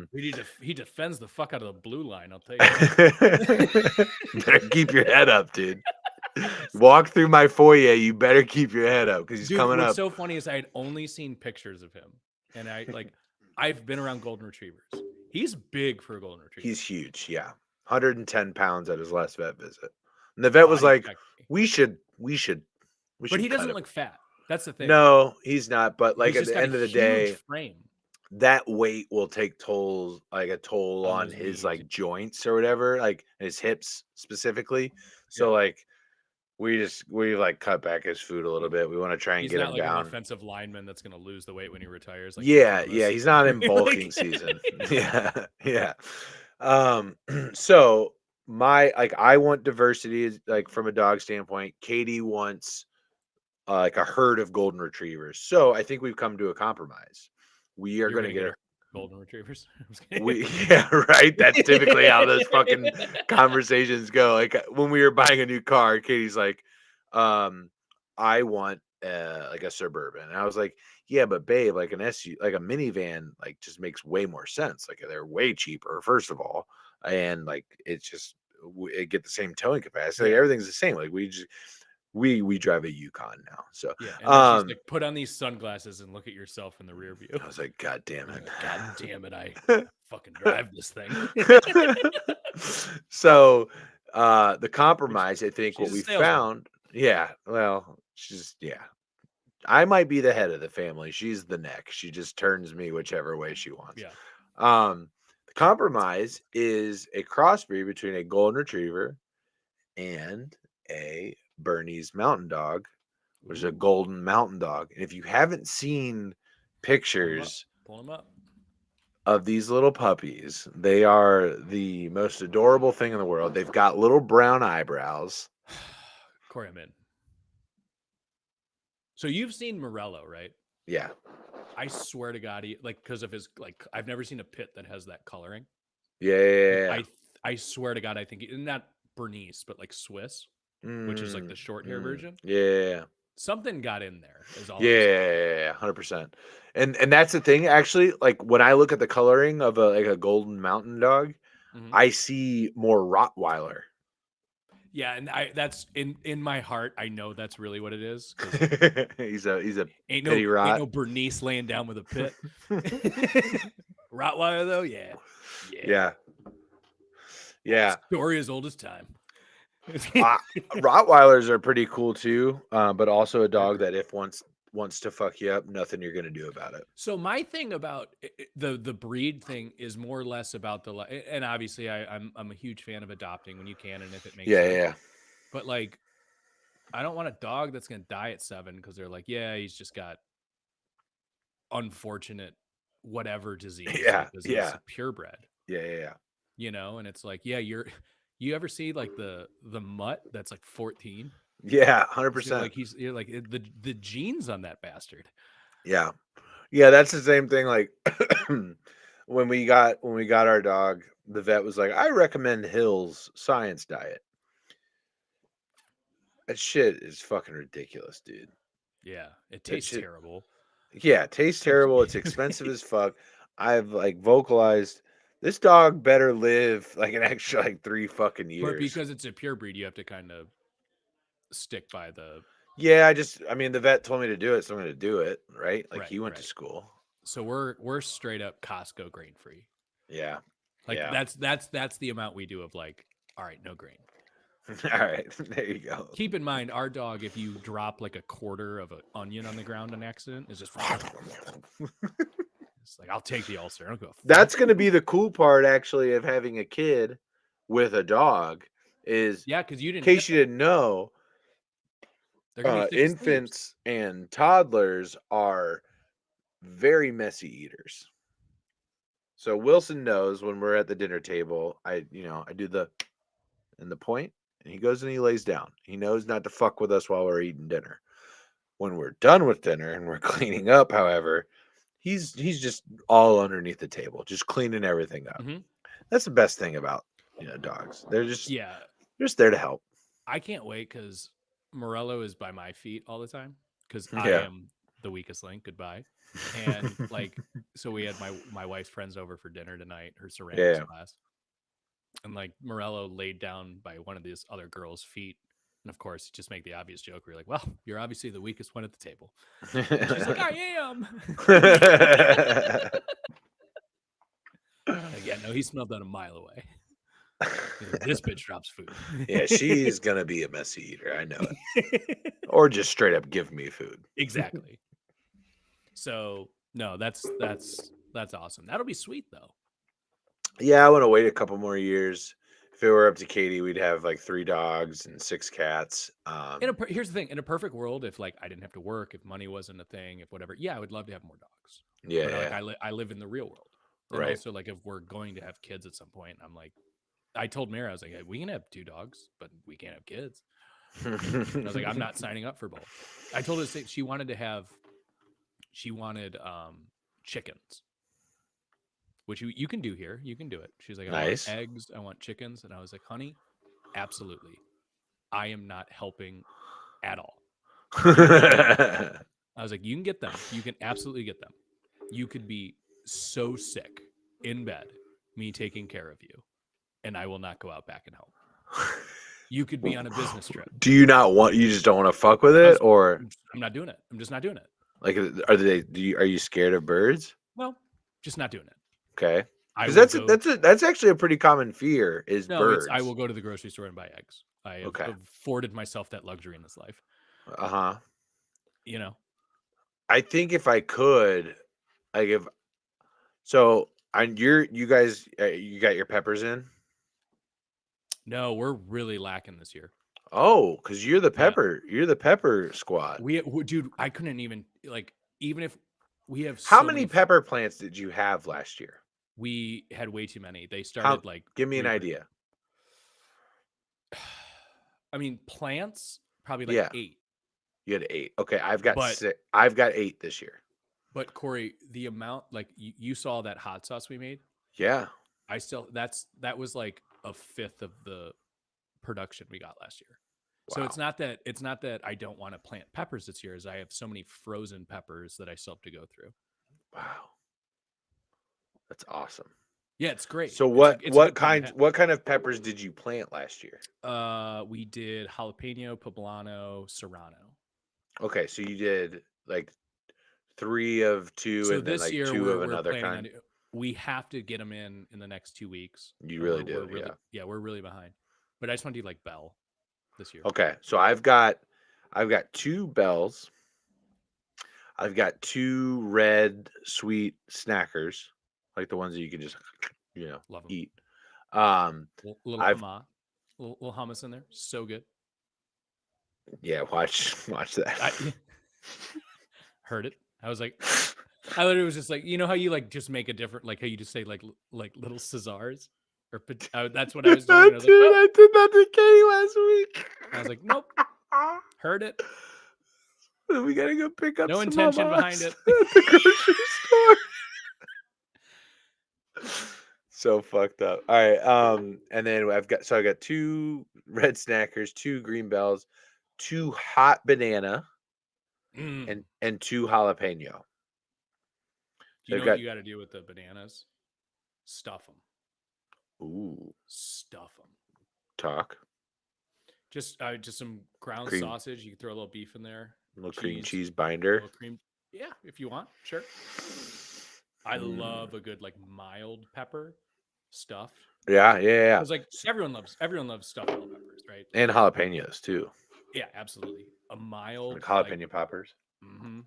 He defends the fuck out of the blue line. I'll tell you. Better keep your head up, dude. Walk through my foyer. You better keep your head up because he's Dude, coming what's up. so funny is I had only seen pictures of him, and I've been around golden retrievers. He's big for a golden retriever. He's huge. Yeah, 110 pounds at his last vet visit, and the vet was Body like, check. "We should we should But he cut doesn't him. look fat. That's the thing. No, he's not. But like He's at just the got a end of the huge day, frame that weight will take a toll on on those his knees. like joints or whatever, like his hips specifically. So Yeah. like we like cut back his food a little bit. We want to try and He's get not him like an down. offensive lineman that's going to lose the weight when he retires. Like Yeah, Joe yeah, Thomas. he's not in bulking Like- season. Yeah, yeah. So I want diversity like from a dog standpoint. Katie wants like a herd of golden retrievers. So I think we've come to a compromise. We are You're going to gonna get get golden retrievers. I'm just we kidding. yeah, right. That's typically how those fucking conversations go. Like when we were buying a new car, Katie's like, I want like a Suburban. And I was like, yeah, but babe, like an SU, like a minivan, like just makes way more sense. Like they're way cheaper, first of all, and like it's just it get the same towing capacity. Like, Yeah. everything's the same. Like we just we drive a Yukon now. So Yeah, and then she's like, "Put on these sunglasses and look at yourself in the rear view." I was like, God damn You're it. like, God damn it! I fucking drive this thing. So the compromise, I think what she's a we salesman. found, yeah, well, I might be the head of the family. She's the neck. She just turns me whichever way she wants. Yeah. The compromise is a crossbreed between a golden retriever and a Bernese mountain dog, which is a Ooh, golden mountain dog. And if you haven't seen pictures pull them up. of these little puppies, they are the most adorable thing in the world. They've got little brown eyebrows. Corey, I'm in. So you've seen Morello, right? Yeah. I swear to God, like because of his like, I've never seen a pit that has that coloring. Yeah. Like, I swear to God, I think not Bernese, but like Swiss, which is like the short hair version. Yeah. Something got in there. Is all. Yeah, 100%. And that's the thing. Actually, like when I look at the coloring of a golden mountain dog, I see more Rottweiler. Yeah, and that's in my heart. I know that's really what it is. he's a Ain't petty rot. no Bernice laying down with a pit. Rottweiler though, yeah. Story as old as time. Rottweilers are pretty cool too, but also a dog that if wants to fuck you up, nothing you're gonna do about it. So my thing about the breed thing is more or less about and obviously I'm a huge fan of adopting when you can and if it makes sense. Yeah. But like, I don't want a dog that's gonna die at 7 because they're like, yeah, he's just got unfortunate whatever disease. Because he's a purebred. Yeah. You know, and it's like, yeah, you ever see like the mutt that's like 14? Yeah, 100%. Like you're like the genes on that bastard. Yeah, that's the same thing. Like when we got our dog, the vet was like, I recommend Hill's Science Diet. That shit is fucking ridiculous, dude. Yeah, it tastes terrible. Yeah, it tastes terrible. It's expensive as fuck. I've like vocalized this dog better live like an extra like 3 fucking years. But because it's a pure breed, you have to kind of stick by the. Yeah, I mean, the vet told me to do it, so I'm going to do it, right? Like he went to school. So we're straight up Costco grain free. Yeah. Like that's the amount we do of like, all right, no grain. All right, there you go. Keep in mind, our dog, if you drop like a quarter of an onion on the ground on accident, is just. It's like, I'll take the ulcer. I don't go. That's going to be the cool part, actually, of having a kid with a dog. Is because you didn't. In case you didn't know, infants and toddlers are very messy eaters. So Wilson knows when we're at the dinner table, I do the point, and he goes and he lays down. He knows not to fuck with us while we're eating dinner. When we're done with dinner and we're cleaning up, however, he's just all underneath the table, just cleaning everything up. That's the best thing about dogs. They're just there to help. I can't wait because Morello is by my feet all the time because I am the weakest link. Goodbye. And like, so we had my wife's friends over for dinner tonight, her ceramics class. And like Morello laid down by one of these other girls' feet. And of course, just make the obvious joke. We're like, well, you're obviously the weakest one at the table. And she's like, I am. Yeah, no, he smelled that a mile away. He's like, this bitch drops food. Yeah, she's gonna be a messy eater. I know it. Or just straight up give me food. Exactly. So no, that's awesome. That'll be sweet though. Yeah, I want to wait a couple more years. If it were up to Katie, we'd have like 3 dogs and 6 cats. Here's the thing: in a perfect world, if like I didn't have to work, if money wasn't a thing, if whatever, yeah, I would love to have more dogs. Yeah, But like yeah, I live in the real world, and right. also like if we're going to have kids at some point, I'm like, I told Mary, I was like, hey, we can have 2 dogs, but we can't have kids. I was like, I'm not signing up for both. I told her she wanted chickens, which you can do here. You can do it. She's like, I want Nice. eggs, I want chickens, and I was like, honey, absolutely. I am not helping at all. I was like, you can get them. You can absolutely get them. You could be so sick in bed, me taking care of you, and I will not go out back and help. You could be on a business trip. Do you not want? You just don't want to fuck with it, or I'm not doing it. I'm just not doing it. like, are you scared of birds? No, just not doing it. Okay, I because will go. that's actually a pretty common fear is No, birds. I will go to the grocery store and buy eggs. I have Okay. afforded myself that luxury in this life. Uh-huh. You know, I think if I could, like if so, and you guys, you got your peppers in. no, we're really lacking this year. Oh, because you're the Yeah. pepper squad. Dude, I couldn't even like even if we have How so many pepper plants did you have last year? we had way too many. They How? started like Give me an idea. I mean, plants probably like Yeah, 8. you had 8. Okay, I've got But 6. I've got 8 this year. but Corey, the amount like you saw that hot sauce we made. Yeah. That was like a fifth of the production we got last year. So Wow. it's not that I don't want to plant peppers this year, as I have so many frozen peppers that I still have to go through. Wow. That's awesome. Yeah, it's great. So It's a good problem to have. what kind of peppers did you plant last year? We did jalapeno, poblano, serrano. Okay, so you did like 3 of 2 So and then this like year 2 of we're another planning kind. on we have to get them in the next 2 weeks. You really do, We're really, yeah. we're really behind. But I just want to do like Bell this year. Okay, so I've got 2 bells. I've got 2 red sweet snackers, like the ones that you can just Love them. eat. Little I've little hummus in there, so good. yeah, watch that. Heard it. I was like, I literally was just like, you know how you like just make a different, like how you just say like little Caesars, or that's what I was doing. I was like, nope. I did that to Katie last week. I was like, nope. Heard it. We gotta go pick up No some intention behind hummus it. at the grocery store. So fucked up. All right. And then I got 2 red snackers, 2 green bells, 2 hot banana, Mm. and 2 jalapeno. Do you know what you got to do with the bananas? Stuff them. Ooh. Stuff them. Talk. Just some ground sausage. You can throw a little beef in there. A little cream cheese binder. Cream. Yeah, if you want. Sure. I love a good like mild pepper stuffed. Yeah. It's like everyone loves stuffed bell peppers, right? And jalapenos too. Yeah, absolutely. A mild like jalapeno poppers. Mm-hmm.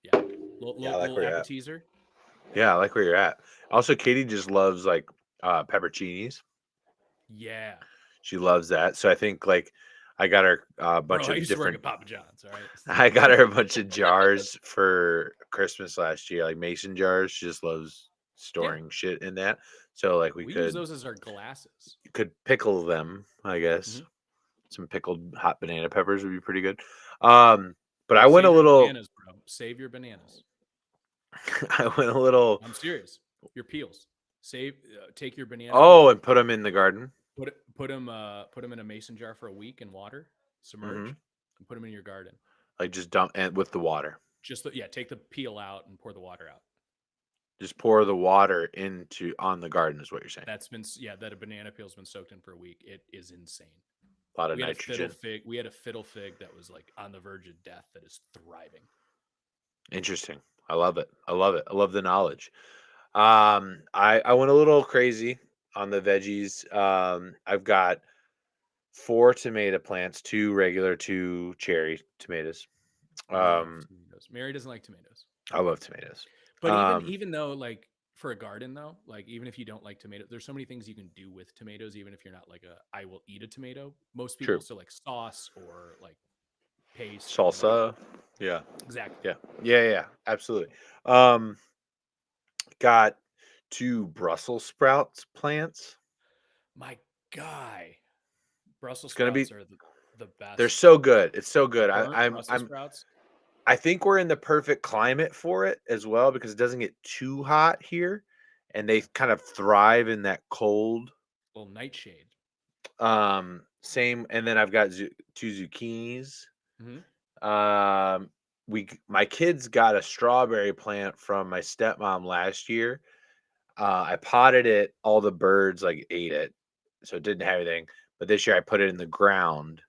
Yeah. Little where appetizer. Yeah, I like where you're at. Also, Katie just loves like pepperoncinis. Yeah. She loves that. So I think like I got her a bunch I of used to work different. at Papa John's. All right. I got her a bunch of jars for Christmas last year, like mason jars. She just loves storing shit in that. So like we could use those as our glasses. You could pickle them, I guess. Some pickled hot banana peppers would be pretty good. But I went a little. Bananas, bro. Save your bananas. I went a little. I'm serious. Your peels. Take your banana. Oh, and put them in the garden. Put them in a mason jar for a week in water, submerge, and put them in your garden. Like just dump and with the water. Take the peel out and pour the water out. Just pour the water on the garden is what you're saying. That a banana peel's been soaked in for a week. It is insane. A lot of nitrogen. We had a fiddle fig that was like on the verge of death that is thriving. Interesting. I love it. I love the knowledge. I went a little crazy. on the veggies. I've got 4 tomato plants, 2 regular, 2 cherry tomatoes. Love Um, tomatoes. Mary doesn't like tomatoes. I love tomatoes. But even Um, even though like for a garden though, like even if you don't like tomato, there's so many things you can do with tomatoes. Even if you're not like a I will eat a tomato. Most people true. still like sauce or like paste or like Salsa. Yeah. exactly. Yeah. Yeah. Absolutely. Um, got 2 Brussels sprouts plants. My guy, Brussels It's gonna be. sprouts are the They're best. so good. It's so good. Burnt Brussels sprouts. I think we're in the perfect climate for it as well because it doesn't get too hot here, and they kind of thrive in that cold. Little nightshade. Same, and then I've got 2 zucchinis. Hmm. Um, my kids got a strawberry plant from my stepmom last year. I potted it, all the birds like ate it, so it didn't have anything. But this year I put it in the ground,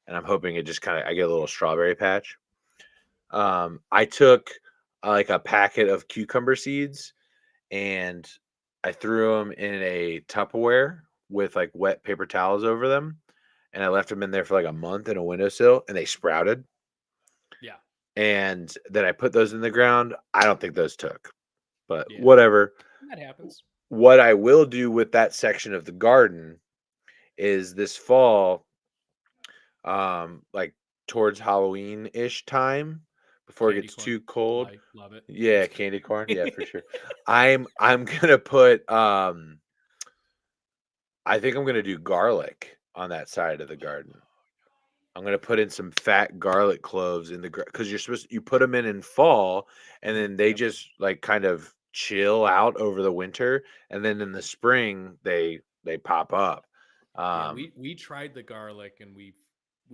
and I'm hoping it just kind of I get a little strawberry patch. I took like a packet of cucumber seeds and I threw them in a Tupperware with like wet paper towels over them, and I left them in there for like a month in a windowsill, and they sprouted. Yeah. And then I put those in the ground. I don't think those took, but Yeah. whatever. That happens. What I will do with that section of the garden is this fall, like towards Halloween ish time, before it Candy gets corn. too cold. Like, love it. I'm Yeah, just candy corn. kidding. Yeah, for sure. I'm gonna put I think I'm gonna do garlic on that side of the garden. I'm gonna put in some fat garlic cloves in the because you put them in fall, and then they Yep. just like kind of chill out over the winter, and then in the spring they pop up. Yeah, Um, we tried the garlic and we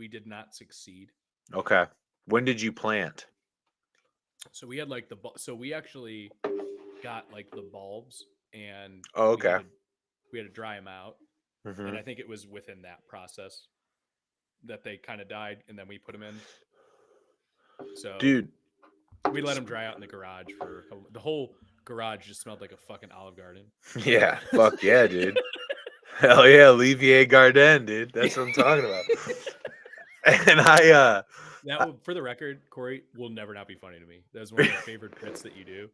did not succeed. okay. When did you plant? So we had like so we actually got like the bulbs and Oh, we had okay. to we had to dry them out, and Hmm. I think it was within that process that they kind of died, and then we put them in. So Dude. we let them dry out in the garage for the whole garage just smelled like a fucking Olive Garden. Yeah, fuck yeah, dude. Hell yeah, Olivier Garden, dude. That's what I'm talking about. And That will, for the record, Corey, will never not be funny to me. That's one of my favorite bits that you do.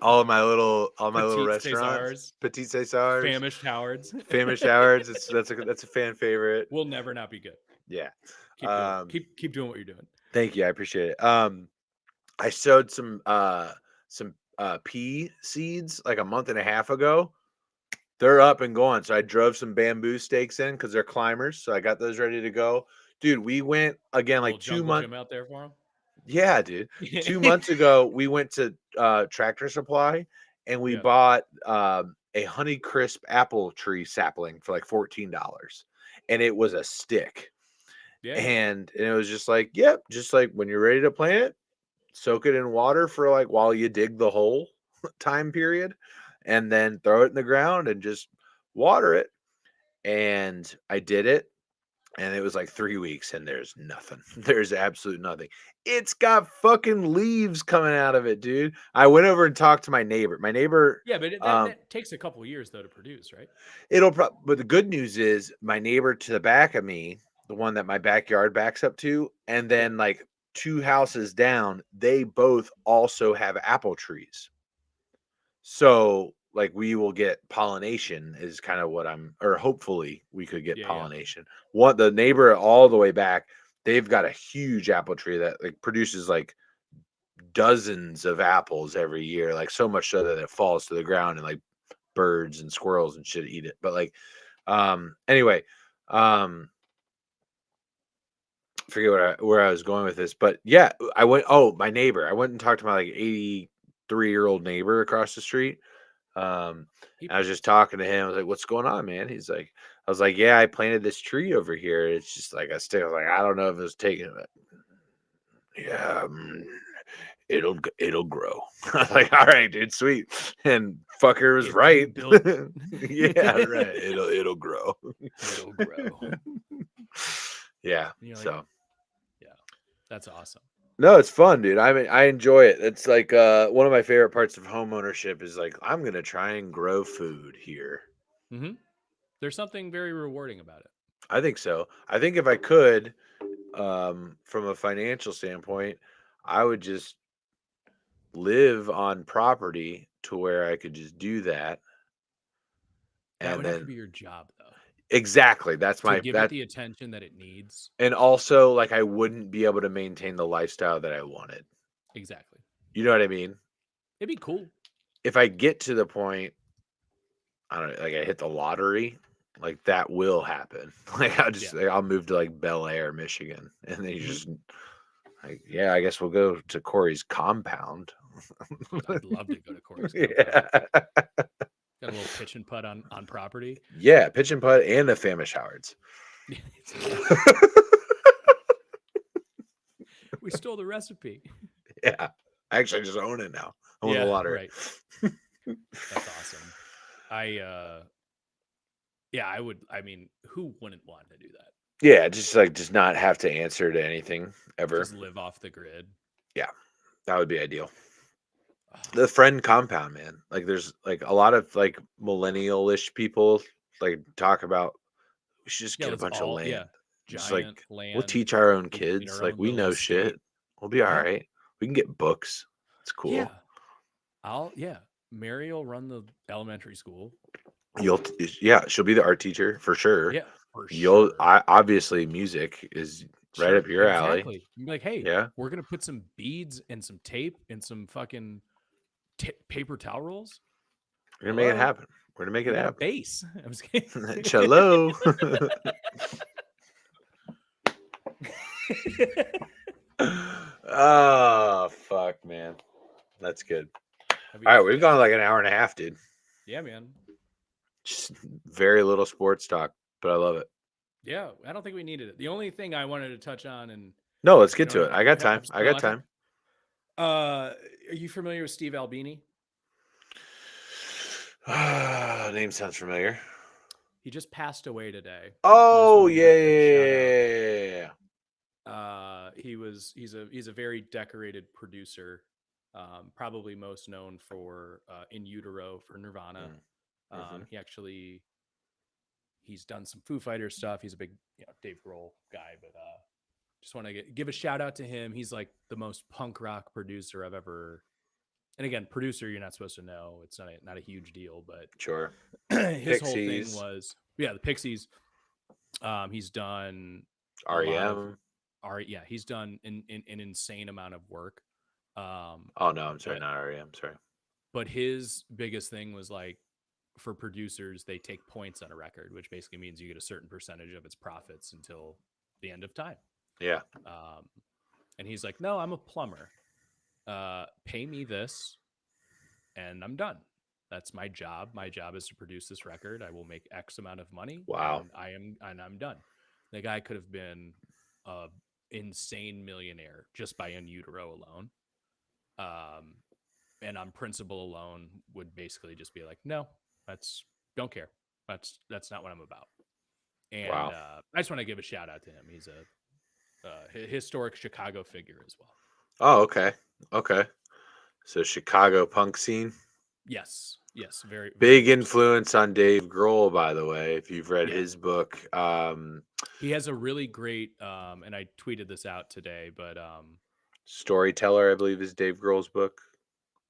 all my little Petite restaurants, Cesars, Petit Cesars, famished Howards, Famous Hours. That's a fan favorite. will never not be good. Yeah. Keep doing it. Um, Keep doing what you're doing. thank you, I appreciate it. I sowed some pea seeds like a month and a half ago. They're up and going. So I drove some bamboo stakes in because they're climbers. So I got those ready to go. Dude, we went again like Little two jungle months. gym out there for Yeah, dude. him. 2 months ago, we went to Tractor Supply and we Yeah. bought a Honeycrisp apple tree sapling for like $14. And it was a stick. Yeah. And it was just like, yep, just like when you're ready to plant it, soak it in water for like while you dig the hole time period, and then throw it in the ground and just water it. And I did it, and it was like 3 weeks, and there's nothing. There's absolute nothing. It's got fucking leaves coming out of it, dude. I went over and talked to my neighbor. My neighbor, Yeah, but that takes a couple years though to produce, right? but the good news is my neighbor to the back of me, the one that my backyard backs up to, and Yeah. then like 2 houses down, they both also have apple trees. So, like, we will get pollination is kind of what or hopefully we could get Yeah. pollination. What the neighbor all the way back, they've got a huge apple tree that like produces like dozens of apples every year, like so much so that it falls to the ground and like birds and squirrels and shit eat it. But like, anyway, um, forget where I was going with this, but yeah, I went. Oh, my neighbor. I went and talked to my like 83-year-old neighbor across the street. I was just talking to him. I was like, "What's going on, man?" He's like, "I was like, yeah, I planted this tree over here. It's just like a stick." I was like, "I don't know if it's taking it." Yeah, it'll grow. I was like, "All right, dude, sweet." And fucker was If you right. build Yeah, right. It'll grow. it'll grow. Yeah. And you're like, So yeah, that's awesome. no, it's fun, dude. I mean, I enjoy it. It's like one of my favorite parts of home ownership is like I'm gonna try and grow food here. Mm-hmm. There's something very rewarding about it. I think so. I think if I could, from a financial standpoint, I would just live on property to where I could just do that. That And would have to then be your job, though, exactly, that's to my give it that the attention that it needs. and also like I wouldn't be able to maintain the lifestyle that I wanted. Exactly. You know what I mean? It'd be cool. If I get to the point, I don't know, like I hit the lottery, like that will happen. Like Yeah. I'll move to like Bel Air, Michigan, and then you Mhm. just like, yeah, I guess we'll go to Corey's compound. I'd love to go to Corey's compound. Yeah. Got a little pitch and putt on property. Yeah, pitch and putt and the Famish Howards. Yeah. We stole the recipe. Yeah. I actually just own it now. I won the Yeah, lottery. right. That's awesome. I would. I mean, who wouldn't want to do that? Yeah, just not have to answer to anything ever. Just live off the grid. Yeah, that would be ideal. Oh, The friend compound, man. Like there's like a lot of like millennial-ish people like talk about we should just yeah, get a let's bunch of all land. Just like giant we'll land. teach our own We can create kids. our Like own we little know estate. shit. We'll be all Yeah. right. We can get books. It's cool. Yeah. Mary will run the elementary school. She'll be the art teacher for sure. Yeah, for You'll sure. obviously music is right up your alley. Exactly. You'd be like, hey, Yeah. we're gonna put some beads and some tape and some fucking paper towel rolls. We're gonna make it Hello? happen. We're gonna make We it got a happen. base. I'm just kidding. Cello. Oh fuck, man. That's good. That'd be All right, great. we've gone like an hour and a half, dude. Yeah, man. Just very little sports talk, but I love it. Yeah, I don't think we needed it. The only thing I wanted to touch on, and No, let's we get don't to have it. I got time. have I still got have time. Are you familiar with Steve Albini? Name sounds familiar. He just passed away today. Oh I just wanted to give a yeah, shout out. yeah, yeah. He's a very decorated producer, probably most known for In Utero for Nirvana. Mhm. He's done some Foo Fighters stuff. He's a big Dave Grohl guy, but just want to give a shout out to him. He's like the most punk rock producer I've ever. And again, producer, you're not supposed to know. It's not a huge deal, but Sure. his whole thing Pixies. was the Pixies. He's done a lot of REM. he's done an insane amount of work. Oh no, I'm sorry, but not REM. Sorry. but his biggest thing was like for producers, they take points on a record, which basically means you get a certain percentage of its profits until the end of time. Yeah. And he's like, no, I'm a plumber. Pay me this, and I'm done. That's my job. My job is to produce this record. I will make X amount of money. Wow. And I'm done. The guy could have been a insane millionaire just by In Utero alone. And on principle alone would basically just be like, no, don't care. That's not what I'm about. And Wow. I just want to give a shout out to him. He's a historic Chicago figure as well. Oh, okay. Okay. So Chicago punk scene. Yes, very Big very influence on Dave Grohl, by the way, if you've read Yeah. his book. He has a really great, and I tweeted this out today, but Storyteller, I believe, is Dave Grohl's book,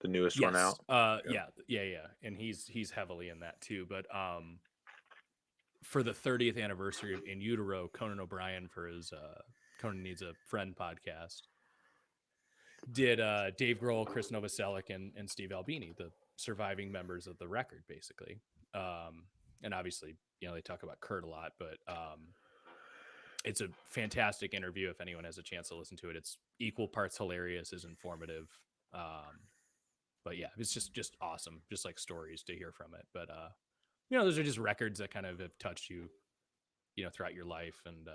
the newest one yes, out. yeah, and he's heavily in that too. But for the 30th anniversary of In Utero, Conan O'Brien for his Conan Needs a Friend podcast did Dave Grohl, Chris Novoselic, and Steve Albini, the surviving members of the record, basically. And obviously, they talk about Kurt a lot, but it's a fantastic interview. If anyone has a chance to listen to it, it's equal parts hilarious as informative. But yeah, it's just awesome. Just like stories to hear from it. But those are just records that kind of have touched you, throughout your life. And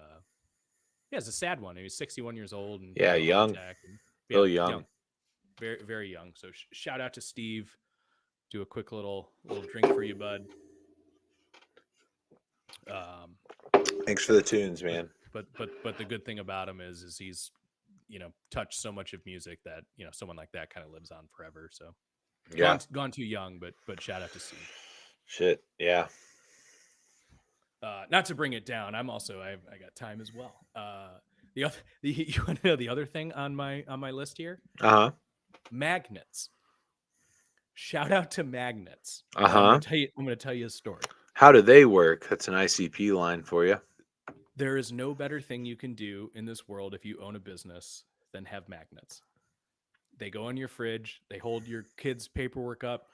it's a sad one. He was 61 years old and Young. Real young. Very, very young. So shout out to Steve. Do a quick little drink for you, bud. Thanks for the tunes, man. But the good thing about him is he's touched so much of music that someone like that kind of lives on forever. So yeah, gone too young, but shout out to Steve. Shit, yeah. Not to bring it down, I got time as well. The other, you want to know the other thing on my list here? Uh-huh. Magnets. Shout out to magnets. Uh-huh. I'm gonna tell you a story. How do they work? That's an ICP line for you. There is no better thing you can do in this world if you own a business than have magnets. They go in your fridge. They hold your kids' paperwork up.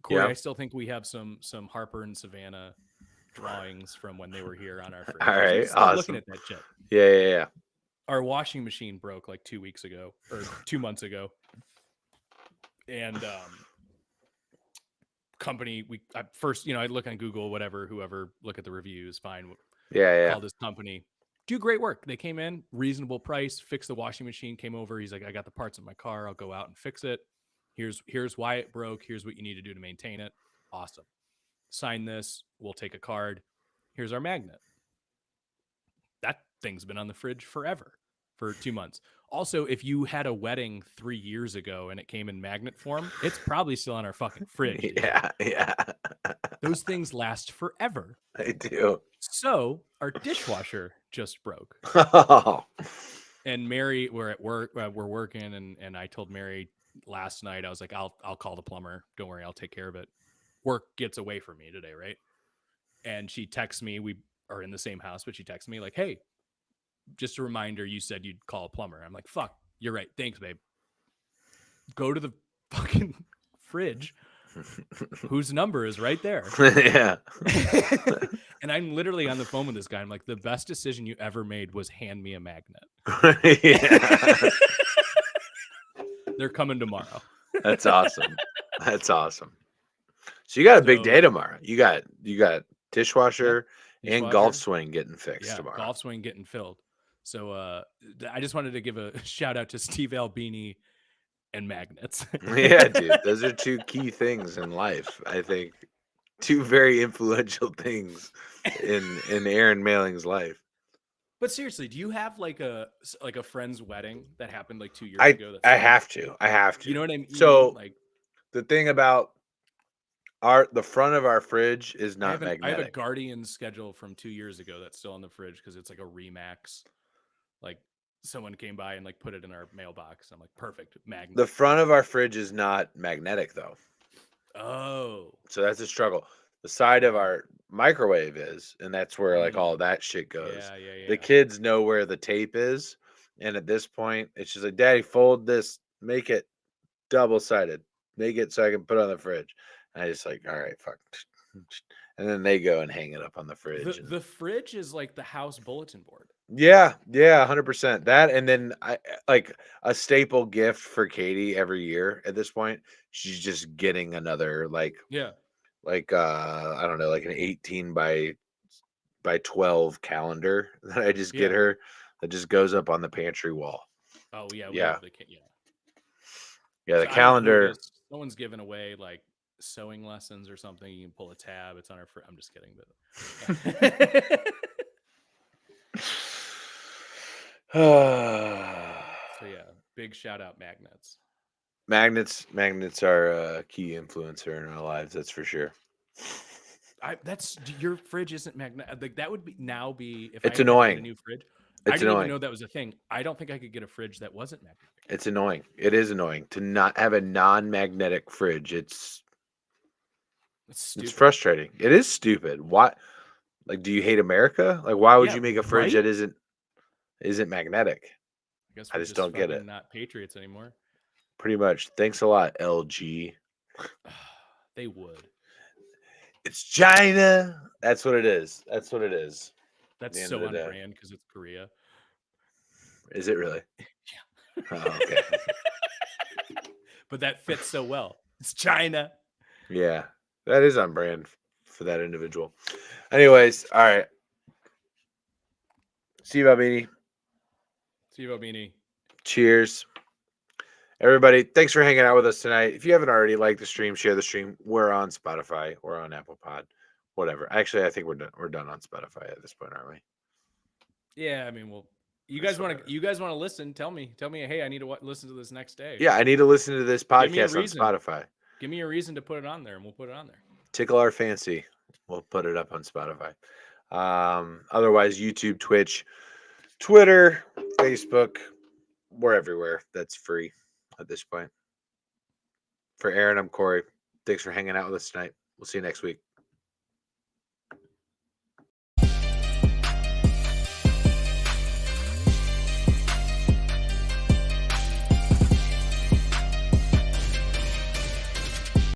Corey, Yeah. I still think we have some Harper and Savannah drawings from when they were here on our fridge. All You right, should start awesome. looking at that shit. Yeah. Our washing machine broke like 2 weeks ago or 2 months ago, and company first, I look on Google, whoever look at the reviews, fine. Yeah. Call this company, do great work. They came in, reasonable price, fixed the washing machine, came over. He's like, I got the parts in my car. I'll go out and fix it. Here's why it broke. Here's what you need to do to maintain it. Awesome. Sign this. We'll take a card. Here's our magnet. That thing's been on the fridge forever, for 2 months. Also, if you had a wedding 3 years ago and it came in magnet form, it's probably still on our fucking fridge. Dude. Yeah. Those things last forever. They do. So our dishwasher just broke. Oh. And Mary, we're at work, we're working, and I told Mary last night, I was like, I'll call the plumber. Don't worry, I'll take care of it. Work gets away from me today, right? And she texts me. We are in the same house, but she texts me like, hey, just a reminder, you said you'd call a plumber. I'm like, fuck, you're right. Thanks, babe. Go to the fucking fridge, whose number is right there. Yeah. And I'm literally on the phone with this guy. I'm like, the best decision you ever made was hand me a magnet. Yeah. They're coming tomorrow. That's awesome. So you got a big day tomorrow. You got dishwasher and golf swing getting fixed tomorrow. Golf swing getting filled. So I just wanted to give a shout out to Steve Albini and magnets. Yeah, dude. Those are two key things in life. I think 2 very influential things in Aaron Mailing's life. But seriously, do you have like a friend's wedding that happened like 2 years ago? I have to. You know what I mean? So like the thing about the front of our fridge is not magnetic. I have a Guardian schedule from 2 years ago that's still on the fridge because it's like a Remax. Like someone came by and like put it in our mailbox. I'm like, perfect, magnet. The front of our fridge is not magnetic though. Oh. So that's a struggle. The side of our microwave is, and that's where like all that shit goes. Yeah. The kids know where the tape is, and at this point, it's just like, Daddy, fold this, make it double-sided, make it so I can put it on the fridge. And I just like, all right, fuck. And then they go and hang it up on the fridge. The fridge is like the house bulletin board. Yeah, 100%. That, and then I like a staple gift for Katie every year at this point. She's just getting another I don't know, like an 18 by 12 calendar that I just get her that just goes up on the pantry wall. Oh yeah, the calendar. Someone's giving away like sewing lessons or something. You can pull a tab. It's on our. I'm just kidding, but. So yeah, big shout out magnets. Magnets are a key influencer in our lives. That's for sure. That's your fridge isn't magnetic. Like that would be if it's I annoying. A new fridge. It's I didn't annoying. even know that was a thing. I don't think I could get a fridge that wasn't magnetic. It's annoying. It is annoying to not have a non-magnetic fridge. It's frustrating. It is stupid. Why? Like, do you hate America? Like, why would you make a fridge that isn't magnetic? I guess I just don't get it. Not patriots anymore. Pretty much. Thanks a lot, LG. They would. It's China. That's what it is. That's so on brand because it's Korea. Is it really? Yeah. Oh, okay. But that fits so well. It's China. Yeah, that is on brand for that individual. Anyways, all right. Steve Albini. Cheers. Everybody, thanks for hanging out with us tonight. If you haven't already, like the stream, share the stream. We're on Spotify. We're on Apple Pod. Whatever. Actually, I think we're done on Spotify at this point, aren't we? Yeah, I mean, well, you guys want to listen? Tell me, hey, I need to listen to this next day. Yeah, I need to listen to this podcast on Spotify. Give me a reason to put it on there, and we'll put it on there. Tickle our fancy. We'll put it up on Spotify. Otherwise, YouTube, Twitch, Twitter, Facebook, we're everywhere. That's free at this point. For Aaron, I'm Corey. Thanks for hanging out with us tonight. We'll see you next week.